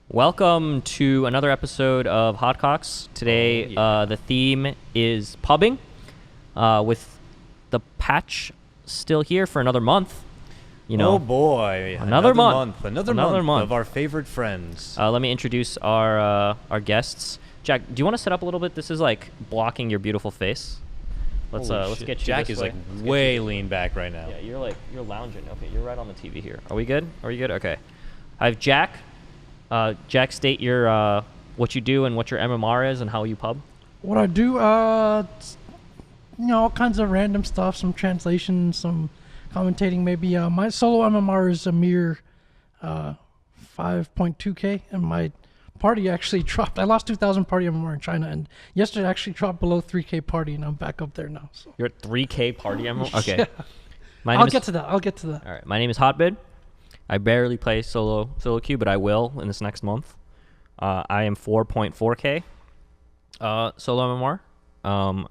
Welcome to another episode of HotCox. Today, the theme is pubbing, with the patch still here for another month. You know, oh boy, another month of our favorite friends. Let me introduce our guests. Jack, do you want to sit up a little bit? This is like blocking your beautiful face. Let's get you. Jack this is way. like way leaned back right now. Yeah, you're lounging. Okay, you're right on the TV here. Are we good? Are you good? Okay. I have Jack. Jack, state your what you do and what your MMR is and how you pub. What I do, all kinds of random stuff, some translation, some commentating maybe. My solo MMR is a mere 5.2k, and my party actually dropped. I lost 2,000 party MMR in China, and yesterday I actually dropped below 3k party, and I'm back up there now. So. You're at 3k party MMR? Okay. Yeah. I'll get to that. All right. My name is Hotbid. I barely play solo queue, but I will in this next month. I am 4.4k solo MMR,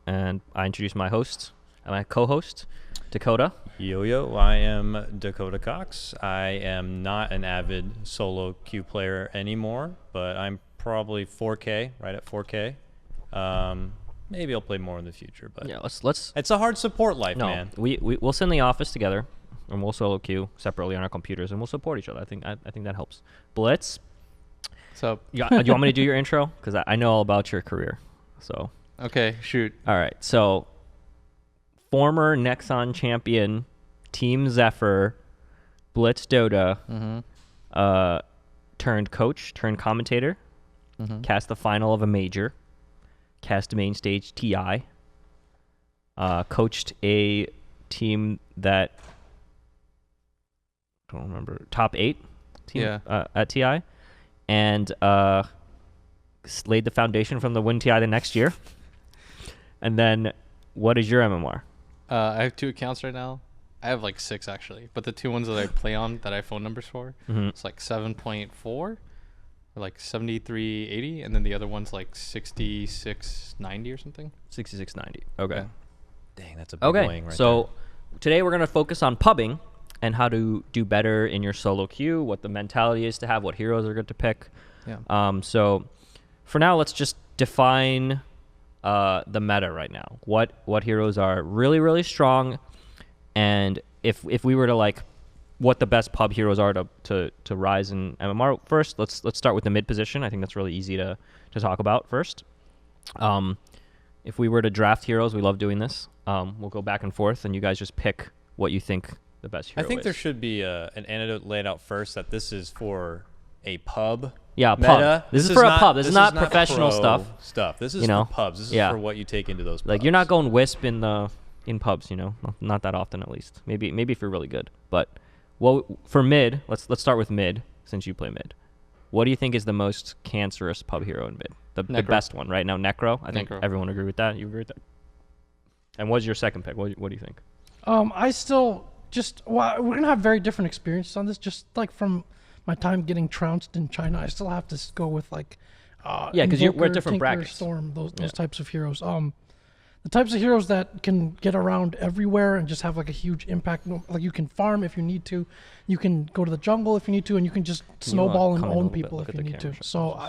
and I introduce my host and my co-host, Dakota. Yo, I am Dakota Cox. I am not an avid solo queue player anymore, but I'm probably 4k, right at 4k. Maybe I'll play more in the future, but yeah, let's. It's a hard support life, man. We'll send the office together. And we'll solo queue separately on our computers, and we'll support each other. I think that helps. Blitz. So, do you want me to do your intro? Because I know all about your career. So. Okay, shoot. All right. So, former Nexon champion, Team Zephyr, Blitz Dota, turned coach, turned commentator, cast the final of a major, cast main stage TI, coached a team that. I don't remember, top 8 team at TI, and laid the foundation from the win TI the next year. And then, what is your MMR? I have 2 accounts right now. I have like 6 actually, but the 2 ones that I play on that I have phone numbers for, it's like 7.4 or like 7380, and then the other one's like 6690 or something. 6690. Okay. Yeah. Dang, that's a big wing right so today we're going to focus on pubbing and how to do better in your solo queue, what the mentality is to have, what heroes are good to pick. Yeah. So for now, let's just define the meta right now. What heroes are really, really strong, and if we were to like what the best pub heroes are to rise in MMR. First, let's start with the mid position. I think that's really easy to talk about first. If we were to draft heroes, we love doing this. We'll go back and forth, and you guys just pick what you think the best hero I think is. there should be an antidote laid out first that this is for a pub. Yeah, meta. pub. This is for a pub. This is not professional stuff. This is for pubs. This is for what you take into those pubs. Like, you're not going Wisp in pubs, not that often at least. Maybe if you're really good. But for mid, let's start with mid since you play mid. What do you think is the most cancerous pub hero in mid? The best one right now, Necro. I think everyone agree with that. You agree with that? And what's your second pick? What do you think? I still we're gonna have very different experiences on this. Just like from my time getting trounced in China, I still have to go with like because we're at different Tinker, brackets. Storm, those types of heroes. The types of heroes that can get around everywhere and just have like a huge impact. Like, you can farm if you need to, you can go to the jungle if you need to, and you can just snowball and own people if you need to. So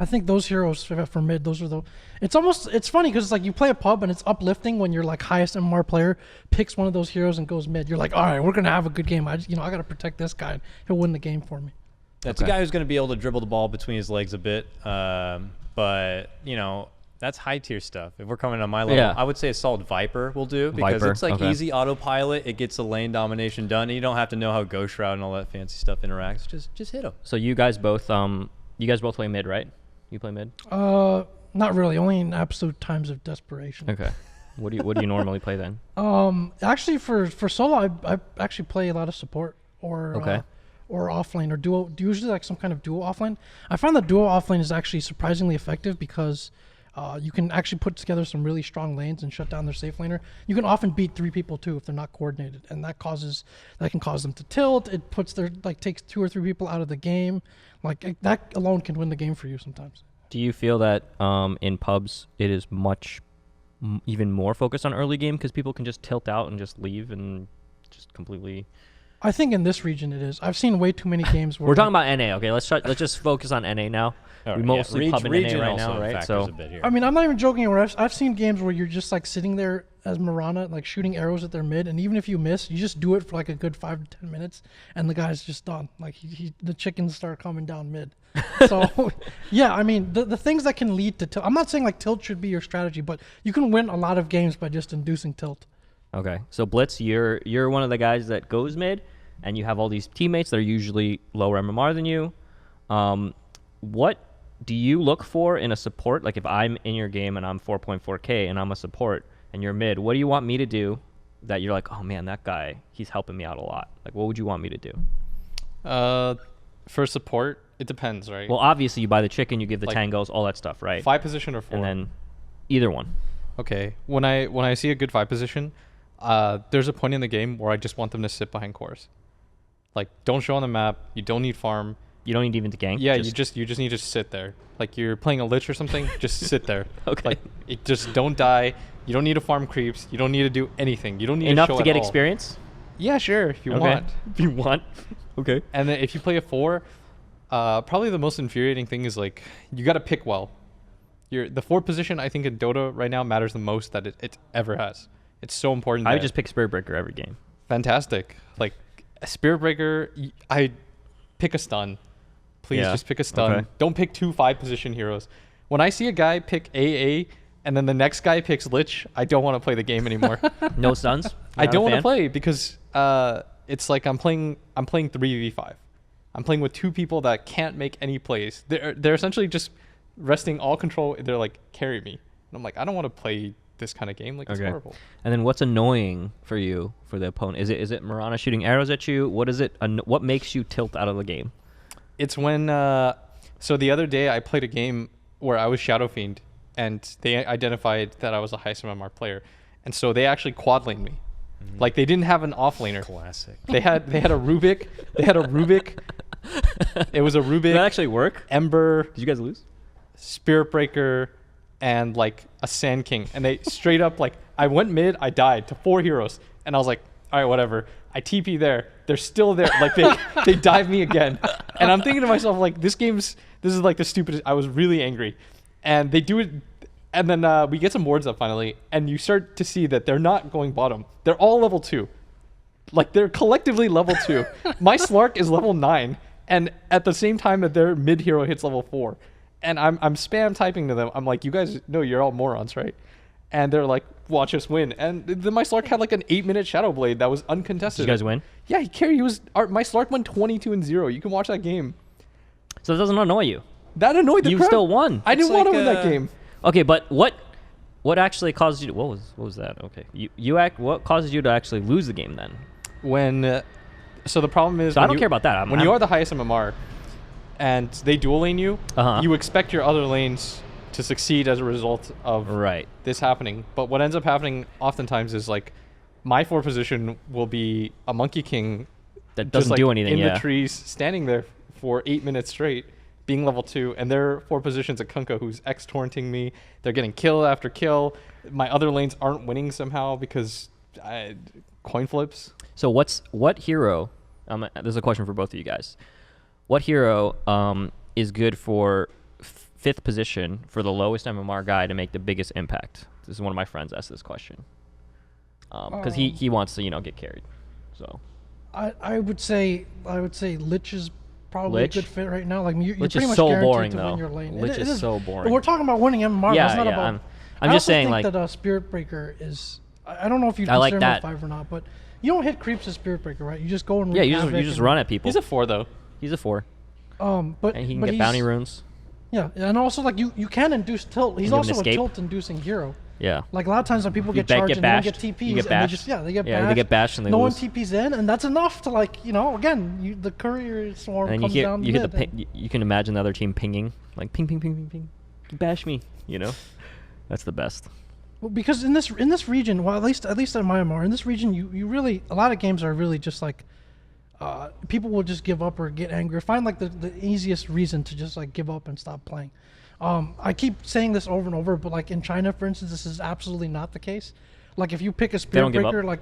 I think those heroes for mid, those are it's funny because it's like you play a pub and it's uplifting when your like highest MMR player picks one of those heroes and goes mid. You're like, all right, we're gonna have a good game. I got to protect this guy. And he'll win the game for me. That's a guy who's going to be able to dribble the ball between his legs a bit, but that's high tier stuff. If we're coming on my level, I would say Assault Viper will do because it's like easy autopilot. It gets the lane domination done, and you don't have to know how Ghost Shroud and all that fancy stuff interacts. Just hit him. So you guys both play mid, right? You play mid? Not really. Only in absolute times of desperation. Okay. What do you normally play then? Actually, for solo, I actually play a lot of support or offlane or duo. Usually like some kind of duo offlane. I find that duo offlane is actually surprisingly effective because you can actually put together some really strong lanes and shut down their safe laner. You can often beat 3 people too if they're not coordinated, and that can cause them to tilt. It takes 2 or 3 people out of the game. Like, that alone can win the game for you sometimes. Do you feel that in pubs it is much even more focused on early game because people can just tilt out and just leave and just completely I think in this region it is. I've seen way too many games where We're talking about NA. Okay, let's just focus on NA now. We mostly pub in NA right now, right? So I mean, I'm not even joking. Where I've seen games where you're just like sitting there as Mirana, like shooting arrows at their mid, and even if you miss, you just do it for like a good 5 to 10 minutes, and the guy's just done. Like the chickens start coming down mid. So yeah, I mean the things that can lead to tilt. I'm not saying like tilt should be your strategy, but you can win a lot of games by just inducing tilt. Okay, so Blitz, you're one of the guys that goes mid, and you have all these teammates that are usually lower MMR than you. What do you look for in a support? Like if I'm in your game and I'm 4.4K and I'm a support and you're mid, what do you want me to do that you're like, oh man, that guy, he's helping me out a lot? Like what would you want me to do? For support, it depends, right? Well, obviously you buy the chicken, you give the tangos, all that stuff, right? 5 position or 4? And then either one. Okay. When I see a good 5 position, there's a point in the game where I just want them to sit behind cores. Like don't show on the map. You don't need farm. You don't need even to gank. Yeah, you just need to sit there. Like you're playing a lich or something, just sit there. Okay. Like just don't die. You don't need to farm creeps. You don't need to do anything. You don't need enough to show to get at all. experience. Yeah, sure. If you want. If you want. Okay. And then if you play a 4, probably the most infuriating thing is like you got to pick well. The 4 position I think in Dota right now matters the most that it ever has. It's so important. I would just pick Spirit Breaker every game. Fantastic. Like Spirit Breaker, I pick a stun. Please just pick a stun. Okay. Don't pick 2 5 position heroes. When I see a guy pick AA and then the next guy picks Lich, I don't want to play the game anymore. No stuns? I don't want to play because it's like I'm playing 3v5. I'm playing with 2 people that can't make any plays. They're essentially just resting all control. They're like, carry me. And I'm like, I don't want to play this kind of game. Like, it's horrible. And then what's annoying for you for the opponent? Is it Mirana shooting arrows at you? What is it? What makes you tilt out of the game? It's when so the other day I played a game where I was Shadow Fiend and they identified that I was a highest MMR player, and so they actually quad laned me. Like they didn't have an off laner. Classic. They had a Rubik. It was a Rubik. Did that actually work? Ember. Did you guys lose? Spirit Breaker, and like a Sand King, and they straight up like I went mid, I died to 4 heroes, and I was like, all right, whatever. I TP there. They're still there. Like they dive me again, and I'm thinking to myself like this is like the stupidest. I was really angry, and they do it, and then we get some wards up finally, and you start to see that they're not going bottom. They're all level 2, like they're collectively level 2. My Slark is level 9, and at the same time that their mid hero hits level 4, and I'm spam typing to them. I'm like, you guys know you're all morons, right? And they're like, watch us win. And then my Slark had like an 8-minute Shadow Blade that was uncontested. Did you guys win? Yeah, he carried. My Slark won 22-0. You can watch that game. So it doesn't annoy you? That annoyed the crowd. You still won. I didn't want to win that game. Okay, but what actually caused you to, what was that? Okay. What causes you to actually lose the game then? When so the problem is, so I don't care about that. When you are the highest MMR and they dual lane you, you expect your other lanes to succeed as a result of this happening. But what ends up happening oftentimes is like my 4 position will be a Monkey King that doesn't do anything in the trees, standing there for 8 minutes straight, being level 2, and their 4 positions a Kunkka who's X-torrenting me. They're getting kill after kill. My other lanes aren't winning somehow because coin flips. So what hero? There's a question for both of you guys. What hero is good for 5th position for the lowest MMR guy to make the biggest impact? This is one of my friends asked this question because he wants to get carried. So I would say Lich is probably a good fit right now. Like you're Lich pretty is much so guaranteed boring to though. win your lane. Lich is so boring. But we're talking about winning MMR. Yeah, That's not about. I'm just saying think like that Spirit Breaker is. I don't know if you I like consider that. him a 5 or not, but you don't hit creeps as Spirit Breaker, right? You just go and you just run at people. He's a 4 though. He's a 4. But and he can get bounty runes. Yeah, and also like you can induce tilt. He's also a tilt-inducing hero. Yeah. Like a lot of times when people get charged and they don't get TPs, they get bashed and they no lose. one TPs in, and that's enough to again, the courier swarm and comes down you mid. get you can imagine the other team pinging, like ping, ping, ping, ping, ping, bash me. That's the best. Well, because in this region, well, at least at MMR, in this region, you really a lot of games are really just like people will just give up or get angry or find like the easiest reason to just like give up and stop playing. I keep saying this over and over, but like in China, for instance, this is absolutely not the case. Like if you pick a Spirit Breaker, like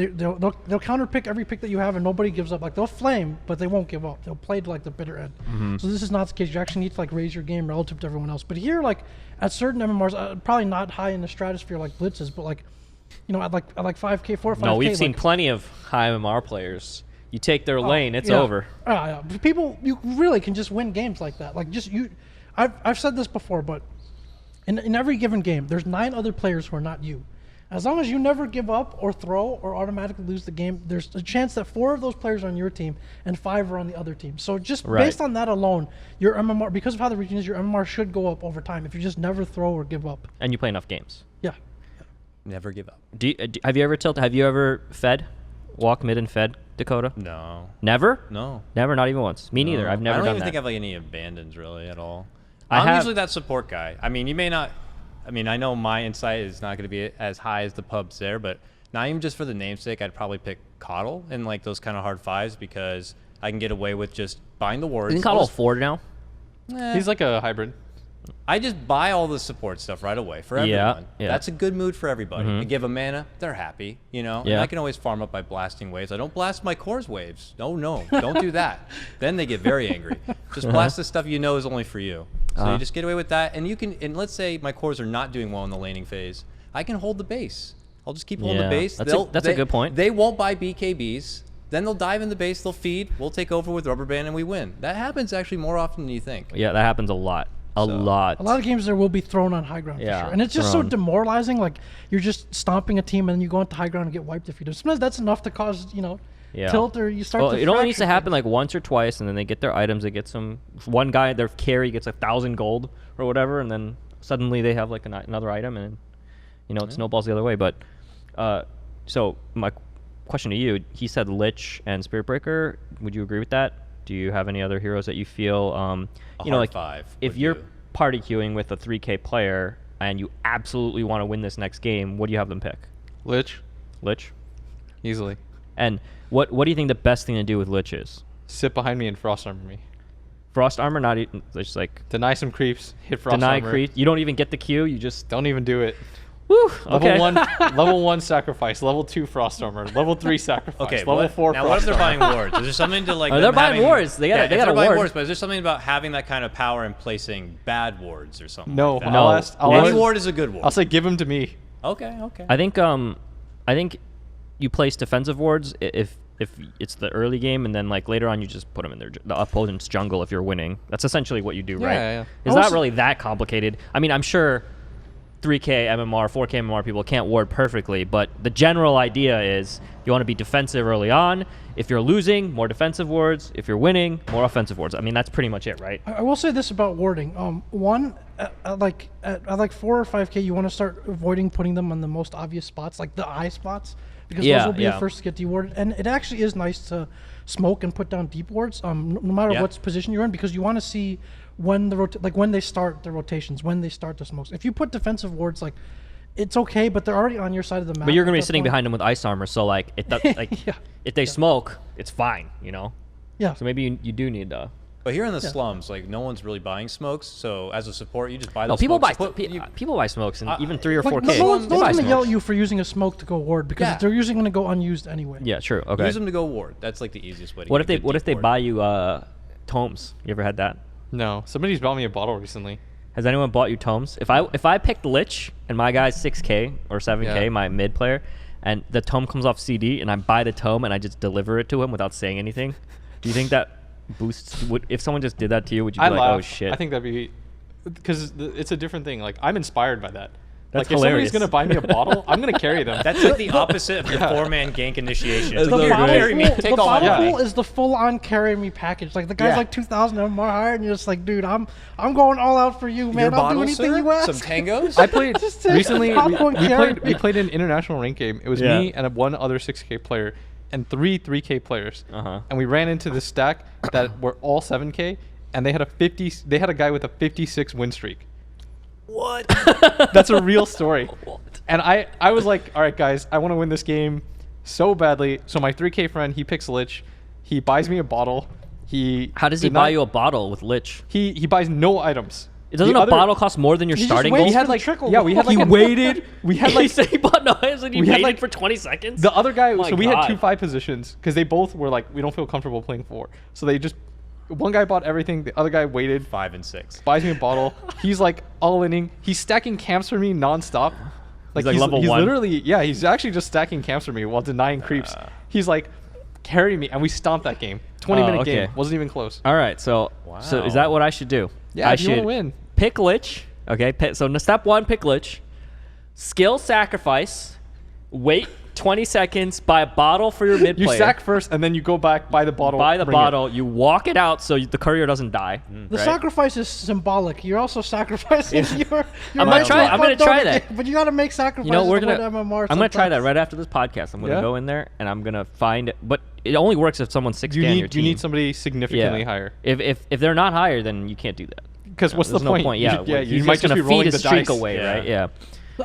they'll counter pick every pick that you have, and nobody gives up. Like they'll flame, but they won't give up. They'll play to like the bitter end. So this is not the case. You actually need to like raise your game relative to everyone else. But here, like at certain MMRs, probably not high in the stratosphere like Blitz is, but like, you know, at like 5K, 4 or 5K. No, we've like, seen plenty of high MMR players. You take their lane, it's over. Yeah. People, you really can just win games like that. Like just you, I've said this before, but in every given game, there's 9 other players who are not you. As long as you never give up or throw or automatically lose the game, there's a chance that 4 of those players are on your team and 5 are on the other team. So just based on that alone, your MMR, because of how the region is, your MMR should go up over time if you just never throw or give up. And you play enough games. Yeah. Never give up. Have you ever tilted? Have you ever fed? Walk mid and fed Dakota? No. Never? No. Never, not even once. Me neither. I've never done that. I don't even think I have like any abandons really at all. I'm usually that support guy. I mean, you may not. I mean, I know my insight is not going to be as high as the pubs there, but not even just for the namesake, I'd probably pick Coddle in like those kind of hard 5s because I can get away with just buying the wards. Isn't Coddle 4 now? He's like a hybrid. I just buy all the support stuff right away for everyone. Yeah. That's a good mood for everybody. I give them mana, they're happy, you know? Yeah. And I can always farm up by blasting waves. I don't blast my cores waves. No, don't do that. Then they get very angry. Just blast the stuff you know is only for you. So you just get away with that. And you can, and let's say my cores are not doing well in the laning phase. I can hold the base. I'll just keep holding the base. That's a good point. They won't buy BKBs. Then they'll dive in the base, they'll feed, we'll take over with rubber band, and we win. That happens actually more often than you think. Yeah, that happens a lot. A lot of games there will be thrown on high ground for sure. And it's just so demoralizing. Like you're just stomping a team and then you go into high ground and get wiped if you do. Sometimes that's enough to cause, you know, tilt or you start to it only needs to happen like once or twice, and then they get their items. They get some one guy, their carry gets 1,000 gold or whatever, and then suddenly they have like another item, and you know it snowballs the other way. But so my question to you, he said Lich and Spirit Breaker. Would you agree with that? Do you have any other heroes that you feel, you know, like 5 if you're party queuing with a 3K player and you absolutely want to win this next game, what do you have them pick? Lich. Easily. And what do you think the best thing to do with Lich is? Sit behind me and frost armor me. Frost armor, not even just like deny some creeps, hit frost deny armor. creeps. You don't even get the Q. You just don't even do it. Woo, okay. level 1 sacrifice, level 2 frost armor, level 3 sacrifice, okay, level 4 now frost what if they're armor? buying wards? Is there something to like they're buying wards. They got a buying ward. wards, but is there something about having that kind of power and placing bad wards or something? No, like that? no. Any ward is a good ward. I'll say give them to me. Okay. I think you place defensive wards if it's the early game, and then like later on you just put them in the opponent's jungle if you're winning. That's essentially what you do, right? Yeah. It's not really that complicated. I mean, I'm sure 3K MMR, 4K MMR people can't ward perfectly, but the general idea is you want to be defensive early on. If you're losing, more defensive wards. If you're winning, more offensive wards. I mean, that's pretty much it, right? I will say this about warding. One, at like 4 or 5K, you want to start avoiding putting them on the most obvious spots, like the eye spots, because those will be the first to get dewarded. And it actually is nice to smoke and put down deep wards, no matter what position you're in, because you want to see when when they start the rotations, when they start the smokes. If you put defensive wards, like it's okay, but they're already on your side of the map. But you're going to be sitting behind them with ice armor, so like if they smoke, it's fine, you know. Yeah. So maybe you do need But here in the slums, like no one's really buying smokes. So as a support, you just buy No, those. people smokes. people buy smokes, and even 3 or 4K. No one's going to yell at you for using a smoke to go ward because they're usually going to go unused anyway. Yeah, true. Okay. Use them to go ward. That's like the easiest way to What get if they buy you tomes? You ever had that? No. Somebody's bought me a bottle recently. Has anyone bought you tomes? If I picked Lich and my guy's 6K or 7K, my mid player, and the tome comes off CD, and I buy the tome and I just deliver it to him without saying anything, do you think that boosts? If someone just did that to you, would you be like, oh shit? I think that'd be because it's a different thing. Like I'm inspired by that. That's like hilarious. If somebody's gonna buy me a bottle, I'm gonna carry them. That's like the opposite of your 4-man gank initiation. It's The like, carry me, take all my bottle money. pool is the full-on carry me package. Like the guy's like 2,000 MMR higher, and you're just like, dude, I'm going all out for you, man. Your I'll do bottle, anything sir? you ask. Some tangos? I played Just take recently. popcorn carry. We played an international rank game. It was me and one other 6K player and 3K players. And we ran into this stack that were all 7K, and they had a guy with a 56 win streak. What? That's a real story. And I was like, all right, guys, I want to win this game so badly. So my 3K friend, he picks Lich. He buys me a bottle. How does he buy you a bottle with Lich? He buys no items. Doesn't a bottle cost more than your starting goal? We had like he waited. We had like he bought no hands and he waited like, for 20 seconds. The other guy, we had 2 5 positions because they both were like, we don't feel comfortable playing 4. So they just, one guy bought everything, the other guy waited. 5 and 6. Buys me a bottle. He's like all-inning. He's stacking camps for me nonstop. Like he's level 1. Literally, he's actually just stacking camps for me while denying creeps. He's like, carry me, and we stomped that game. 20-minute game. Wasn't even close. All right, so is that what I should do? Yeah, I if you want should to win. Pick Lich. Okay, so step 1, pick Lich. Skill sacrifice. Wait 20 seconds. Buy a bottle for your mid player. You sack first, and then you go back, buy the bottle. Buy the bottle. You walk it out so the courier doesn't die. The sacrifice is symbolic. You're also sacrificing your I'm gonna try that. But you gotta make sacrifices. You know, MMR I'm gonna try that right after this podcast. I'm gonna go in there and I'm gonna find it. But it only works if someone's 6K on your team. You need somebody significantly higher. If they're not higher, then you can't do that. Because what's the point? No point. Yeah, you might just be rolling the streak dice away, right? Yeah.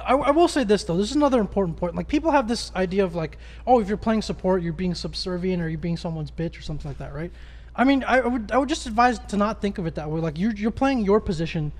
I will say this though. This is another important point. Like people have this idea of like, oh, if you're playing support, you're being subservient or you're being someone's bitch or something like that, right? I mean, I would just advise to not think of it that way. Like you're playing your position,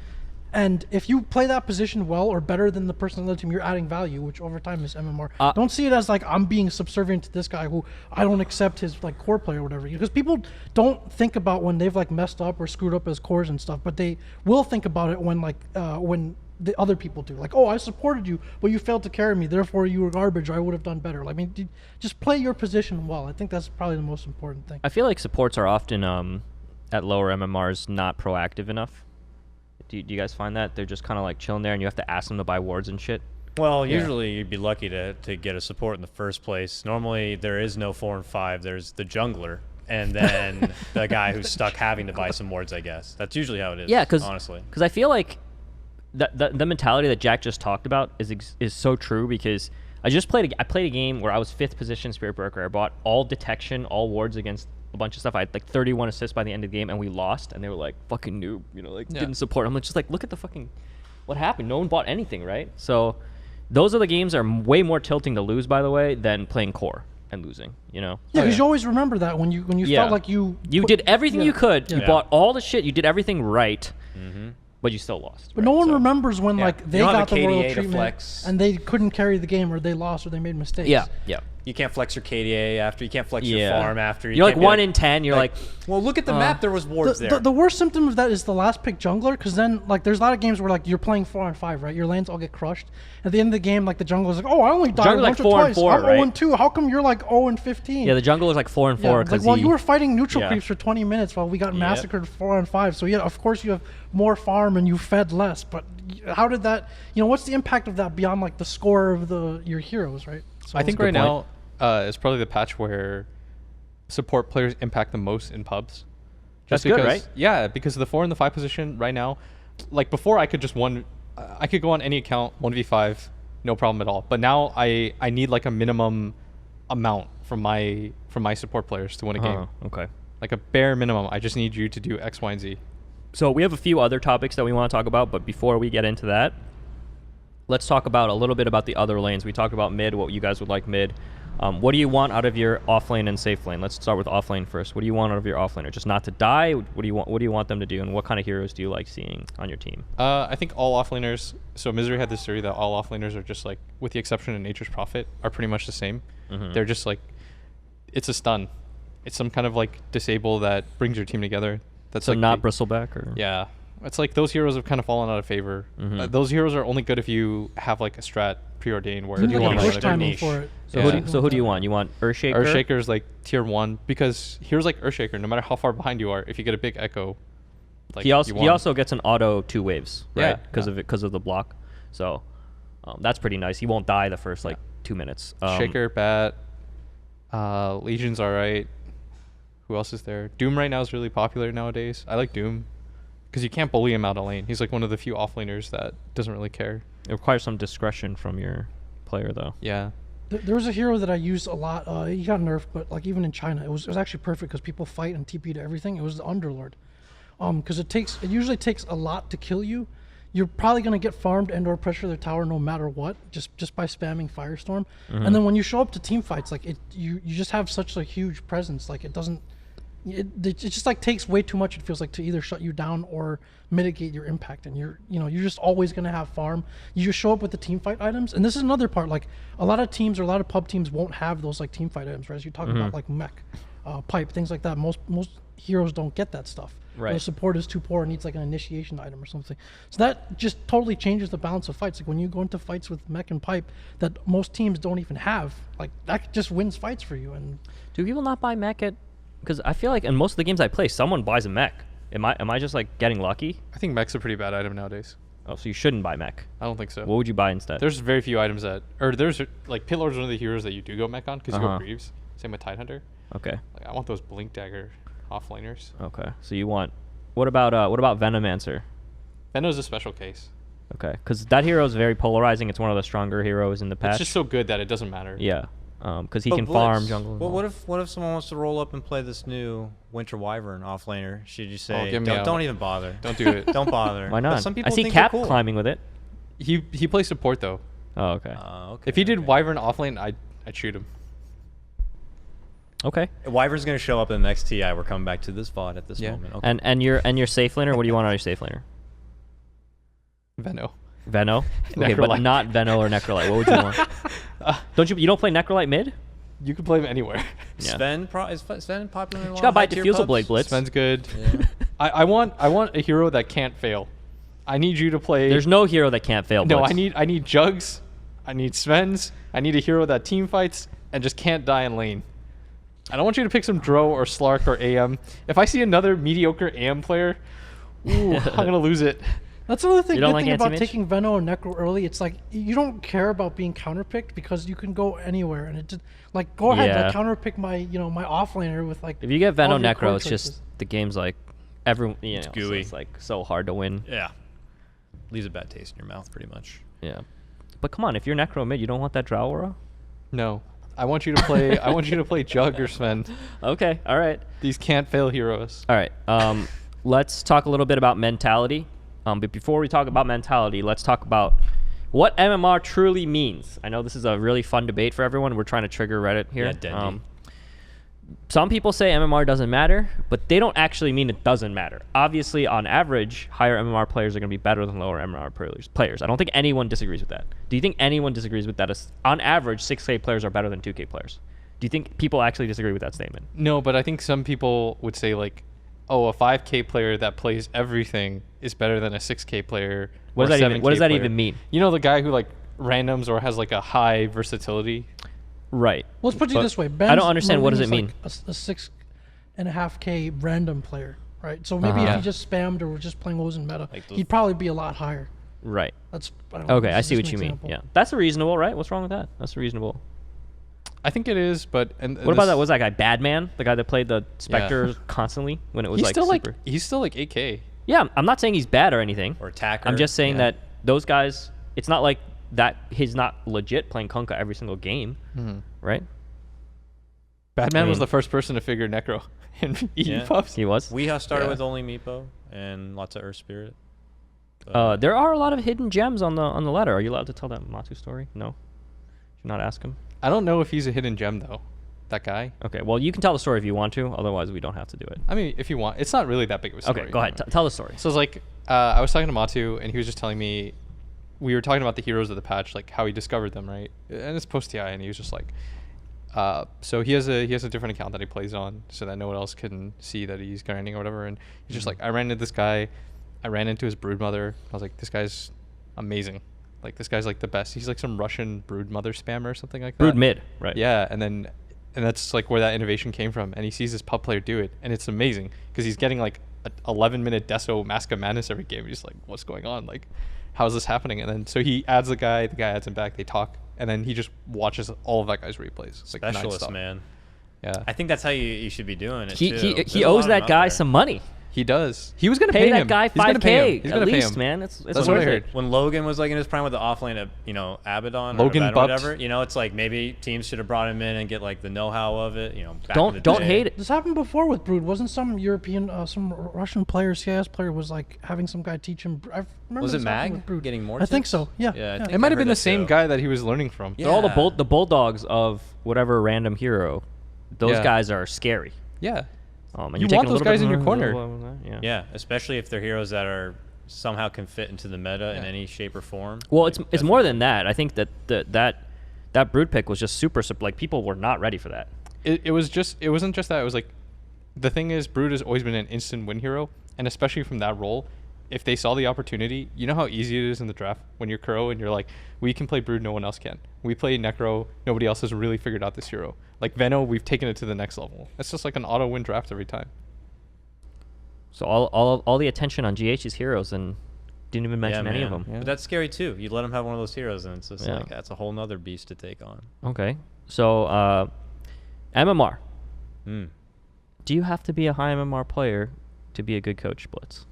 and if you play that position well or better than the person on the team, you're adding value, which over time is MMR. Don't see it as like I'm being subservient to this guy who I don't accept his like core play or whatever. Because people don't think about when they've like messed up or screwed up as cores and stuff, but they will think about it when like when the other people do. Like, oh, I supported you, but you failed to carry me, therefore you were garbage, or I would have done better. Like, I mean, just play your position well. I think that's probably the most important thing. I feel like supports are often at lower MMRs not proactive enough. Do you guys find that? They're just kind of like chilling there and you have to ask them to buy wards and shit? Well, usually you'd be lucky to get a support in the first place. Normally there is no 4 and 5. There's the jungler and then the guy who's stuck having to buy some wards, I guess. That's usually how it is, honestly. Because I feel like the mentality that Jack just talked about is so true because I played a game where I was 5th position Spirit Breaker. I bought all detection, all wards against a bunch of stuff. I had like 31 assists by the end of the game, and we lost. And they were like, "Fucking noob," didn't support. I'm just like, look at the fucking what happened. No one bought anything, right? So those are the games that are way more tilting to lose, by the way, than playing core and losing. Yeah, because you always remember that when you felt like you did everything you could. You bought all the shit. You did everything right. But you still lost. But no one remembers when like they got the royal treatment and they couldn't carry the game, or they lost, or they made mistakes. Yeah. You can't flex your KDA after. You can't flex your farm after. You're like 1 in 10. You're like, well, look at the map. There was wards there. The worst symptom of that is the last pick jungler, because then like there's a lot of games where like you're playing 4 on 5, right? Your lanes all get crushed. At the end of the game, like the jungler's like, oh, I only died once or twice. I'm 0 and 2. How come you're like 0 and 15? Yeah, the jungler is like 4 and 4. Like, well, you were fighting neutral creeps for 20 minutes while we got massacred 4 on 5. So yeah, of course you have more farm and you fed less. But how did that? What's the impact of that beyond like the score of your heroes, right? So I think right now is probably the patch where support players impact the most in pubs. That's good, right? Yeah, because the 4 and the 5 position right now, like before I could just I could go on any account 1v5, no problem at all. But now I need like a minimum amount from my support players to win a game. Okay. Like a bare minimum. I just need you to do X, Y, and Z. So we have a few other topics that we want to talk about, but before we get into that, let's talk about a little bit about the other lanes. We talked about mid, what you guys would like mid. What do you want out of your off lane and safe lane? Let's start with off lane first. What do you want out of your off laner? Just not to die? What do you want them to do? And what kind of heroes do you like seeing on your team? I think all off laners. So Misery had this theory that all off laners are just like, with the exception of Nature's Prophet, are pretty much the same. They're just like, it's a stun. It's some kind of like disable that brings your team together. That's so like not Bristleback, or yeah. It's like those heroes have kind of fallen out of favor. Those heroes are only good if you have like a strat preordained where you want push timing for it. So who do you want? You want Earthshaker? Earthshaker is like tier 1 because heroes like Earthshaker, no matter how far behind you are, if you get a big echo, like he also gets an auto 2 waves, right? Because of the block. So that's pretty nice. He won't die the first like 2 minutes. Shaker, Bat, Legion's alright. Who else is there? Doom right now is really popular nowadays. I like Doom because you can't bully him out of lane. He's like one of the few off laners that doesn't really care. It requires some discretion from your player, though. Yeah. There was a hero that I used a lot. He got nerfed, but like even in China, it was actually perfect because people fight and TP to everything. It was the Underlord, because it usually takes a lot to kill you. You're probably gonna get farmed and/or pressure their tower no matter what, just by spamming Firestorm. And then when you show up to team fights, like you just have such a huge presence. Like it doesn't it just like takes way too much. It feels like to either shut you down or mitigate your impact, and you're just always gonna have farm. You just show up with the team fight items, and this is another part. Like a lot of teams or a lot of pub teams won't have those like team fight items, right? As you're talking about like mech, pipe, things like that. Most heroes don't get that stuff. Right. The support is too poor and needs like an initiation item or something. So that just totally changes the balance of fights. Like when you go into fights with mech and pipe that most teams don't even have, like that just wins fights for you. And do people not buy mech at? Because I feel like in most of the games I play, someone buys a mech. Am I just like getting lucky? I think mech's a pretty bad item nowadays. Oh, so you shouldn't buy mech. I don't think so. What would you buy instead? There's very few items that, or there's like Pit Lord's one of the heroes that you do go mech on because you go Greaves. Same with Tidehunter. Okay. Like I want those Blink Dagger offlaners. Okay. So you want. What about Venomancer? Venom's a special case. Okay, because that hero is very polarizing. It's one of the stronger heroes in the patch. It's just so good that it doesn't matter. Yeah, because he can farm jungle. Well, what if someone wants to roll up and play this new Winter Wyvern offlaner? Should you say don't even bother? Don't do it. Don't bother. Why not? But some people I see think Cap they're cool. climbing with it. He plays support though. Oh, okay. Okay. If he did Wyvern offlane, I'd shoot him. Okay. Wyvern's gonna show up in the next TI. We're coming back to this VOD at this moment. Okay. And your safe laner. What do you want on your safe laner? Veno. Veno. Okay, but not Veno or Necrolite. What would you want? You don't play Necrolite mid? You can play him anywhere. Yeah. Is Sven popular in a lot You gotta of buy high-tier Diffusal pubs? Blade Blitz. Sven's good. Yeah. I want a hero that can't fail. I need you to play. There's no hero that can't fail Blitz. No, I need Jugs. I need Sven's. I need a hero that team fights and just can't die in lane. I don't want you to pick some Dro or Slark or AM. If I see another mediocre AM player, ooh, I'm gonna lose it. that's another thing. You don't Good like thing about anti-mage? taking Veno or Necro early. It's like you don't care about being counterpicked because you can go anywhere, and it just like go ahead, Yeah. like counterpick my my offlaner with like. If you get Veno all of your core Necro, it's choices. just the game's like everyone. It's So gooey. it's like so hard to win. Yeah. Leaves a bad taste in your mouth, pretty much. Yeah. But come on, if you're Necro mid, you don't want that Drow aura? No, I want you to play. I want you to play Jug or Sven. Okay. All right. These can't fail heroes. All right. Let's talk a little bit about mentality. But before we talk about mentality, let's talk about what MMR truly means. I know this is a really fun debate for everyone. We're trying to trigger Reddit here. Yeah, Dendy. Some people say MMR doesn't matter, but they don't actually mean it doesn't matter. Obviously, on average, higher MMR players are going to be better than lower MMR players. I don't think anyone disagrees with that. Do you think anyone disagrees with that? On average, 6K players are better than 2K players. Do you think people actually disagree with that statement? No, but I think some people would say like, oh, a 5K player that plays everything is better than a 6K player. What does that even mean? You know, the guy who like randoms or has like a high versatility. Right. Let's put it But this way. I don't understand. What does it Ben's mean? like a 6.5K random player, right? So maybe if he just spammed or was just playing what was in meta, Like those- he'd probably be a lot higher. Right. That's I don't know, Okay, this I is see just what an you mean. example. Yeah, that's reasonable, right? What's wrong with that? That's reasonable. I think it is, but What about that? Was that guy Badman, the guy that played the Spectre constantly when it was he's like still super? he's still like 8K. Yeah, I'm not saying he's bad or anything. Or attacker. I'm just saying Yeah. that those guys. It's not like that. He's not legit playing Kunkka every single game, right? Batman I was mean- the first person to figure Necro in Yeah. EE puffs. He was. Weeha started Yeah. with only Meepo and lots of Earth Spirit. There are a lot of hidden gems on the ladder. Are you allowed to tell that Matu story? No. Should not ask him. I don't know if he's a hidden gem though. That guy. Okay. Well, you can tell the story if you want to. Otherwise, we don't have to do it. I mean, if you want, it's not really that big of a story. Okay. Go ahead. Tell the story. So it's like I was talking to Matu, and he was just telling me we were talking about the heroes of the patch, like how he discovered them, right? And it's post TI, and he was just like, so he has a different account that he plays on, so that no one else can see that he's grinding or whatever. And he's just like, I ran into this guy, I ran into his broodmother. I was like, this guy's amazing. Like this guy's like the best. He's like some Russian broodmother spammer or something like that. Brood mid, right? Yeah, and that's like where that innovation came from. And he sees this pub player do it, and it's amazing because he's getting like a 11-minute Deso Mask of Madness every game. He's like, what's going on? Like, how is this happening? And then so he adds the guy adds him back, they talk, and then he just watches all of that guy's replays. It's like Specialist, nonstop. man. Yeah, I think that's how you should be doing it. He too. There's he a lot owes of them that out guy there. some money. he does. He was gonna Pay that him. guy He's gonna pay him. $5K He's at gonna pay least, him. man. It's That's what I worth it. heard. When Logan was like in his prime with the offlane of Abaddon Logan or Abaddon, bupped. whatever, it's like maybe teams should have brought him in and get like the know-how of it. Back in the Don't day. hate it. This happened before with Brood. Wasn't some European, some Russian player, CIS player, was like having some guy teach him? I remember Was it this happened Mag with Brood. getting more? I think tips? so. Yeah. Yeah, I yeah. think It might I have been heard the that same too. guy that he was learning from. Yeah. They're all the bulldogs of whatever random hero. Those Yeah. guys are scary. Yeah. And you want those guys in your corner. Yeah, especially if they're heroes that are somehow can fit into the meta in any shape or form. Well, it's more than that. I think that that brood pick was just super like people were not ready for that. It wasn't just that. It was like, the thing is, brood has always been an instant win hero, and especially from that role, if they saw the opportunity, you know how easy it is in the draft when you're Kuro and you're like, we can play brood, no one else can. We play Necro, nobody else has really figured out this hero. Like Veno, we've taken it to the next level. It's just like an auto win draft every time. So all the attention on GH's heroes and didn't even mention any of them. Yeah. But that's scary too. You let them have one of those heroes and it's just like, that's a whole nother beast to take on. Okay. So MMR. Do you have to be a high MMR player to be a good coach, Blitz?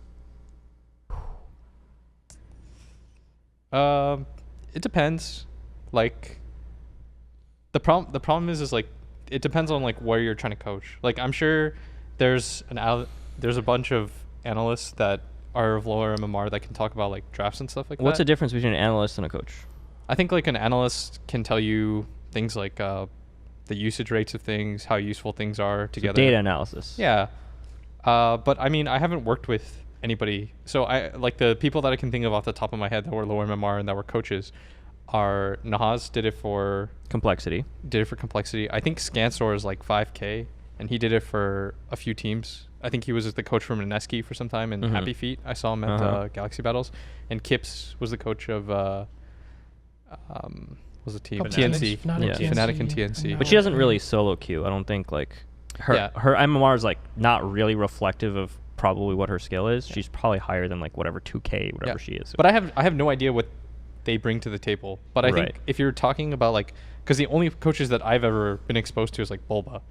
It depends. Like the problem is like it depends on like where you're trying to coach. Like I'm sure there's a bunch of analysts that are of lower MMR that can talk about like drafts and stuff like that. What's the difference between an analyst and a coach? I think like an analyst can tell you things like the usage rates of things, how useful things are together. So data analysis. Yeah. But I mean, I haven't worked with anybody. So I like the people that I can think of off the top of my head that were lower MMR and that were coaches are Nahaz did it for complexity. I think Scansor is like 5K and he did it for a few teams. I think he was the coach from Neneski for some time in Happy Feet. I saw him at Galaxy Battles. And Kips was the coach of was the team TNC. Fnatic and TNC. But she doesn't really solo queue. I don't think like her MMR is like not really reflective of probably what her skill is. She's probably higher than like whatever 2K whatever she is. But I have no idea what they bring to the table. But I think if you're talking about like, because the only coaches that I've ever been exposed to is like Bulba.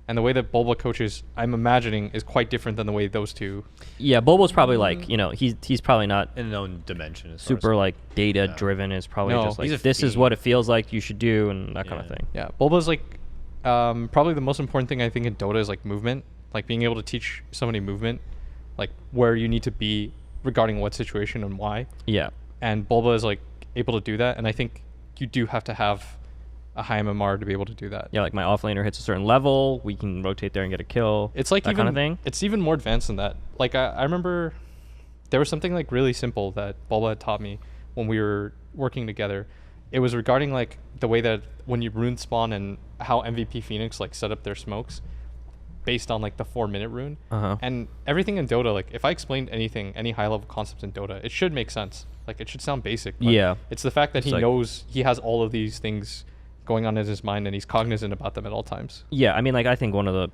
And the way that Bulba coaches, I'm imagining, is quite different than the way those two. Yeah, Bulba's probably like, you know, he's probably not in his own dimension. Super like data driven. Is probably just like this is what it feels like you should do and that kind of thing. Yeah, Bulba's like probably the most important thing I think in Dota is like movement, like being able to teach somebody movement, like where you need to be regarding what situation and why. Yeah. And Bulba is like able to do that, and I think you do have to have a high MMR to be able to do that. Yeah, like my offlaner hits a certain level, we can rotate there and get a kill. It's like that kind of thing. It's even more advanced than that. Like I remember there was something like really simple that Bulba had taught me when we were working together. It was regarding like the way that when you rune spawn and how MVP Phoenix like set up their smokes based on like the 4-minute rune. And everything in Dota, like if I explained anything, any high level concept in Dota, it should make sense. Like it should sound basic. But it's the fact that he knows he has all of these things going on in his mind and he's cognizant about them at all times. Yeah, I mean, like I think one of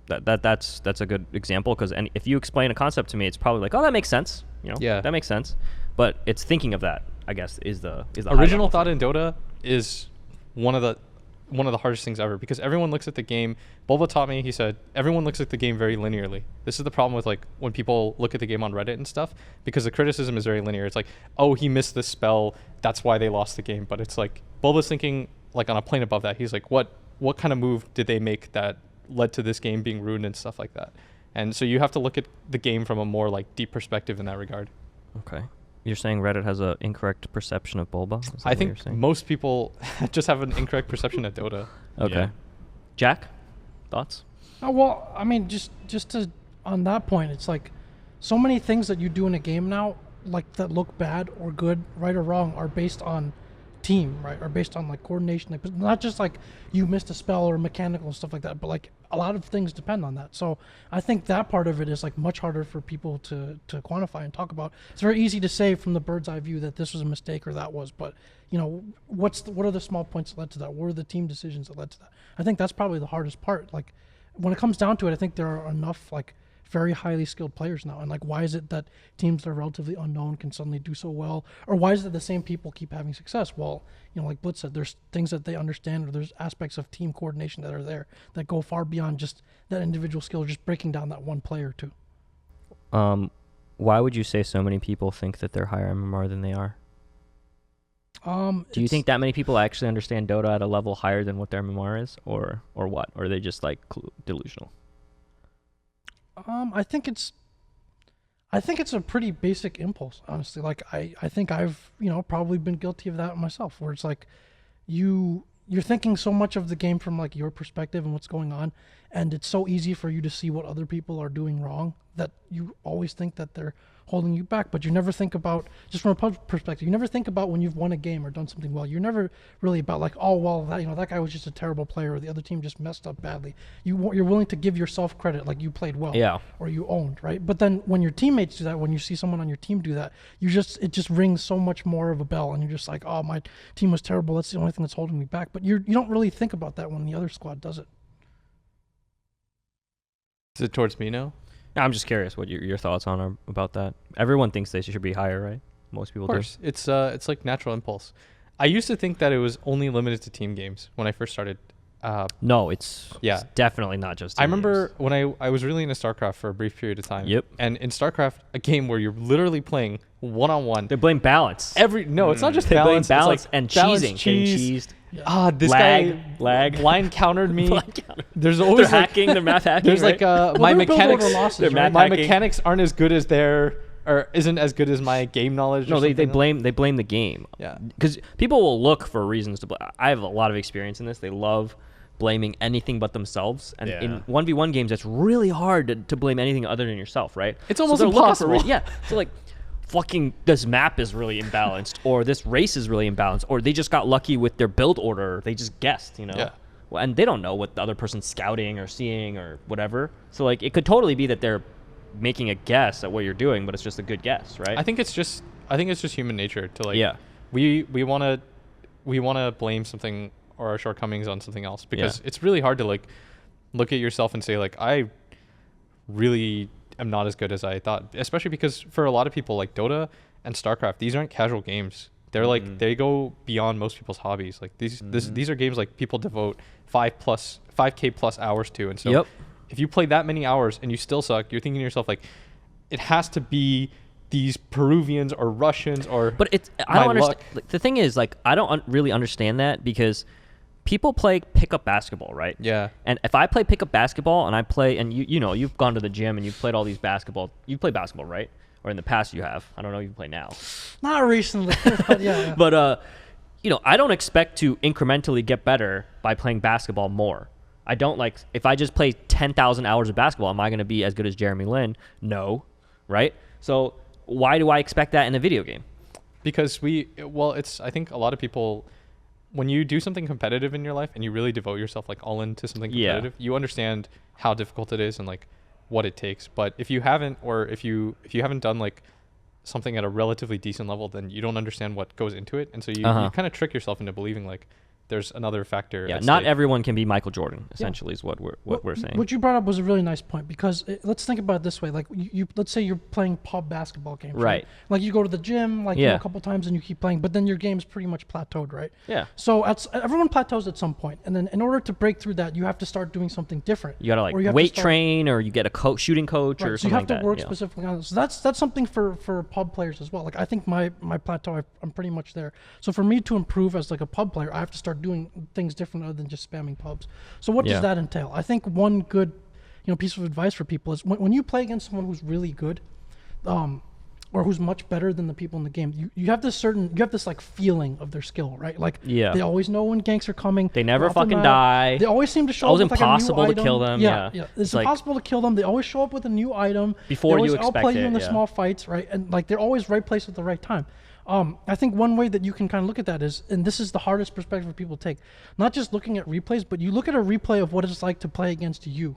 the that's a good example because if you explain a concept to me, it's probably like, oh, that makes sense. You know, that makes sense. But it's thinking of that, I guess, is the original thought in Dota is one of the hardest things ever because everyone looks at the game. Bulba taught me, he said, everyone looks at the game very linearly. This is the problem with like when people look at the game on Reddit and stuff because the criticism is very linear. It's like, oh, he missed this spell, that's why they lost the game. But it's like Bulba's thinking like on a plane above that. He's like, what kind of move did they make that led to this game being ruined and stuff like that? And so you have to look at the game from a more like deep perspective in that regard. Okay. You're saying Reddit has an incorrect perception of Bulba? I think most people just have an incorrect perception of Dota. Okay. Yeah. Jack, thoughts? Well, I mean, just to on that point, it's like so many things that you do in a game now, like that look bad or good, right or wrong, are based on team, right? Or based on like coordination, like not just like you missed a spell or mechanical stuff like that, but like a lot of things depend on that. So I think that part of it is like much harder for people to quantify and talk about. It's very easy to say from the bird's eye view that this was a mistake or that was, but you know, what are the small points that led to that? What are the team decisions that led to that? I think that's probably the hardest part. Like when it comes down to it, I think there are enough like very highly skilled players now, and like why is it that teams that are relatively unknown can suddenly do so well, or why is it the same people keep having success? Well, you know, like Blitz said, there's things that they understand, or there's aspects of team coordination that are there that go far beyond just that individual skill, or just breaking down that one player too. Why would you say so many people think that they're higher MMR than they are? Do you think that many people actually understand Dota at a level higher than what their MMR is, or what? Or are they just like delusional? I think it's a pretty basic impulse, honestly. Like I think I've, you know, probably been guilty of that myself, where it's like you you're thinking so much of the game from like your perspective and what's going on, and it's so easy for you to see what other people are doing wrong that you always think that they're holding you back. But you never think about, just from a pub perspective, you never think about when you've won a game or done something well. You're never really about like, oh well, that that guy was just a terrible player or the other team just messed up badly. You're willing to give yourself credit, like you played well, or you owned, right? But then when your teammates do that, when you see someone on your team do that, it just rings so much more of a bell, and you're just like, oh, my team was terrible. That's the only thing that's holding me back. But you don't really think about that when the other squad does it. Is it towards me now? I'm just curious what your thoughts on about that. Everyone thinks they should be higher, right? Most people do. Of course. It's like natural impulse. I used to think that it was only limited to team games when I first started. No, it's definitely not just team I remember games. when I was really into StarCraft for a brief period of time. Yep. And in StarCraft, a game where you're literally playing one-on-one. They blame balance. It's not just they balance. blame balance it's like and balance, cheesing. cheese. This lag, guy lag. blind countered me. There's They're always hacking. They're math hacking. There's right? like my mechanics. Losses, right? My hacking. mechanics aren't as good as or isn't as good as my game knowledge. No, they blame the game. Yeah. Because people will look for reasons to blame. I have a lot of experience in this. They love blaming anything but themselves. And in 1v1 games, it's really hard to blame anything other than yourself, right? It's almost impossible. So like, fucking this map is really imbalanced, or this race is really imbalanced, or they just got lucky with their build order. They just guessed, Yeah. Well, and they don't know what the other person's scouting or seeing or whatever. So like, it could totally be that they're making a guess at what you're doing, but it's just a good guess, right? I think it's just human nature to like. We want to blame something or our shortcomings on something else because it's really hard to like look at yourself and say like I really am not as good as I thought, especially because for a lot of people like Dota and StarCraft, these aren't casual games. They're like they go beyond most people's hobbies. Like these are games like people devote 5K plus hours to, and so if you play that many hours and you still suck, you're thinking to yourself like it has to be these Peruvians or Russians or. But I don't understand. Like, the thing is, like, I don't really understand that because people play pickup basketball, right? Yeah. And if I play pickup basketball and I play, and you've gone to the gym and you've played all these basketball. You play basketball, right? Or in the past you have. I don't know if you play now. Not recently, but yeah. But I don't expect to incrementally get better by playing basketball more. I don't like if I just play 10,000 hours of basketball, am I going to be as good as Jeremy Lin? No, right? So why do I expect that in a video game? Because I think a lot of people, when you do something competitive in your life and you really devote yourself like all into something competitive, you understand how difficult it is and like what it takes. But if you haven't, or if you haven't done like something at a relatively decent level, then you don't understand what goes into it. And so you kind of trick yourself into believing like there's another factor. Yeah, not everyone can be Michael Jordan, essentially, is what we're saying. What you brought up was a really nice point because let's think about it this way. Like, let's say you're playing pub basketball games. Right. Like, you go to the gym, like, a couple times and you keep playing, but then your game's pretty much plateaued, right? Yeah. So everyone plateaus at some point. And then in order to break through that, you have to start doing something different. You got to, like, weight train, or you get a shooting coach or something like that. So you have to work specifically on it. So that's something for pub players as well. Like, I think my plateau, I'm pretty much there. So for me to improve as, like, a pub player, I have to start doing things different other than just spamming pubs. So what does that entail? I think one good, piece of advice for people is when you play against someone who's really good, or who's much better than the people in the game, you have this like feeling of their skill, right? Like they always know when ganks are coming. They never fucking die. They always seem to show up with like a new item. It's impossible to kill them. Yeah. It's impossible to kill them. They always show up with a new item. Before you expect it. They always outplay you in the small fights, right? And like they're always right place at the right time. I think one way that you can kind of look at that is, and this is the hardest perspective for people to take, not just looking at replays, but you look at a replay of what it's like to play against you.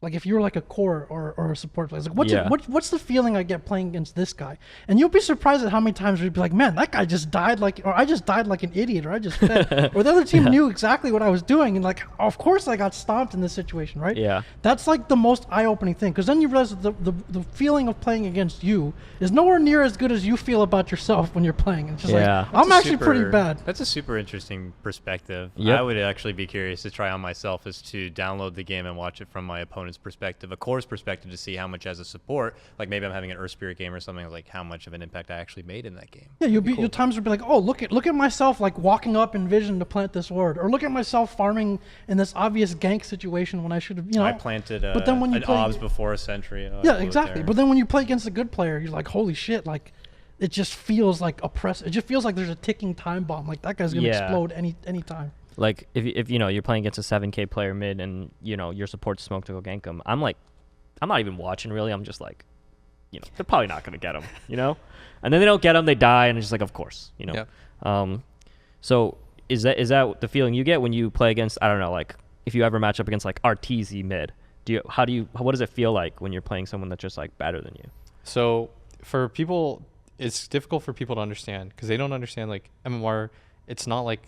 Like if you're like a core or a support player, like what's the feeling I get playing against this guy? And you'll be surprised at how many times you'd be like, man, that guy just died or I just died like an idiot, or I just fed, or the other team knew exactly what I was doing, and like, of course I got stomped in this situation, right? Yeah. That's like the most eye-opening thing, because then you realize that the feeling of playing against you is nowhere near as good as you feel about yourself when you're playing. It's just like, I'm actually pretty bad. That's a super interesting perspective. Yep. I would actually be curious to try on myself is to download the game and watch it from my opponent's perspective, a core's perspective, to see how much as a support, like maybe I'm having an Earth Spirit game or something, like how much of an impact I actually made in that game. Yeah, your times would be like, oh, look at myself like walking up in vision to plant this ward, or look at myself farming in this obvious gank situation when I should have, I planted but then when you an OBS before a sentry. Yeah, exactly. But then when you play against a good player, you're like, holy shit, like it just feels like oppressive. It just feels like there's a ticking time bomb. Like that guy's gonna explode any time. Like if you know you're playing against a 7K player mid and you know your support smoke to go gank him, I'm not even watching really. I'm just like, you know, they're probably not gonna get him, you know, and then they don't get him, they die, and it's just like, of course, you know. Yeah. So is that the feeling you get when you play against, I don't know, like if you ever match up against like RTZ mid? What does it feel like when you're playing someone that's just like better than you? So for people, it's difficult for people to understand because they don't understand like MMR. It's not like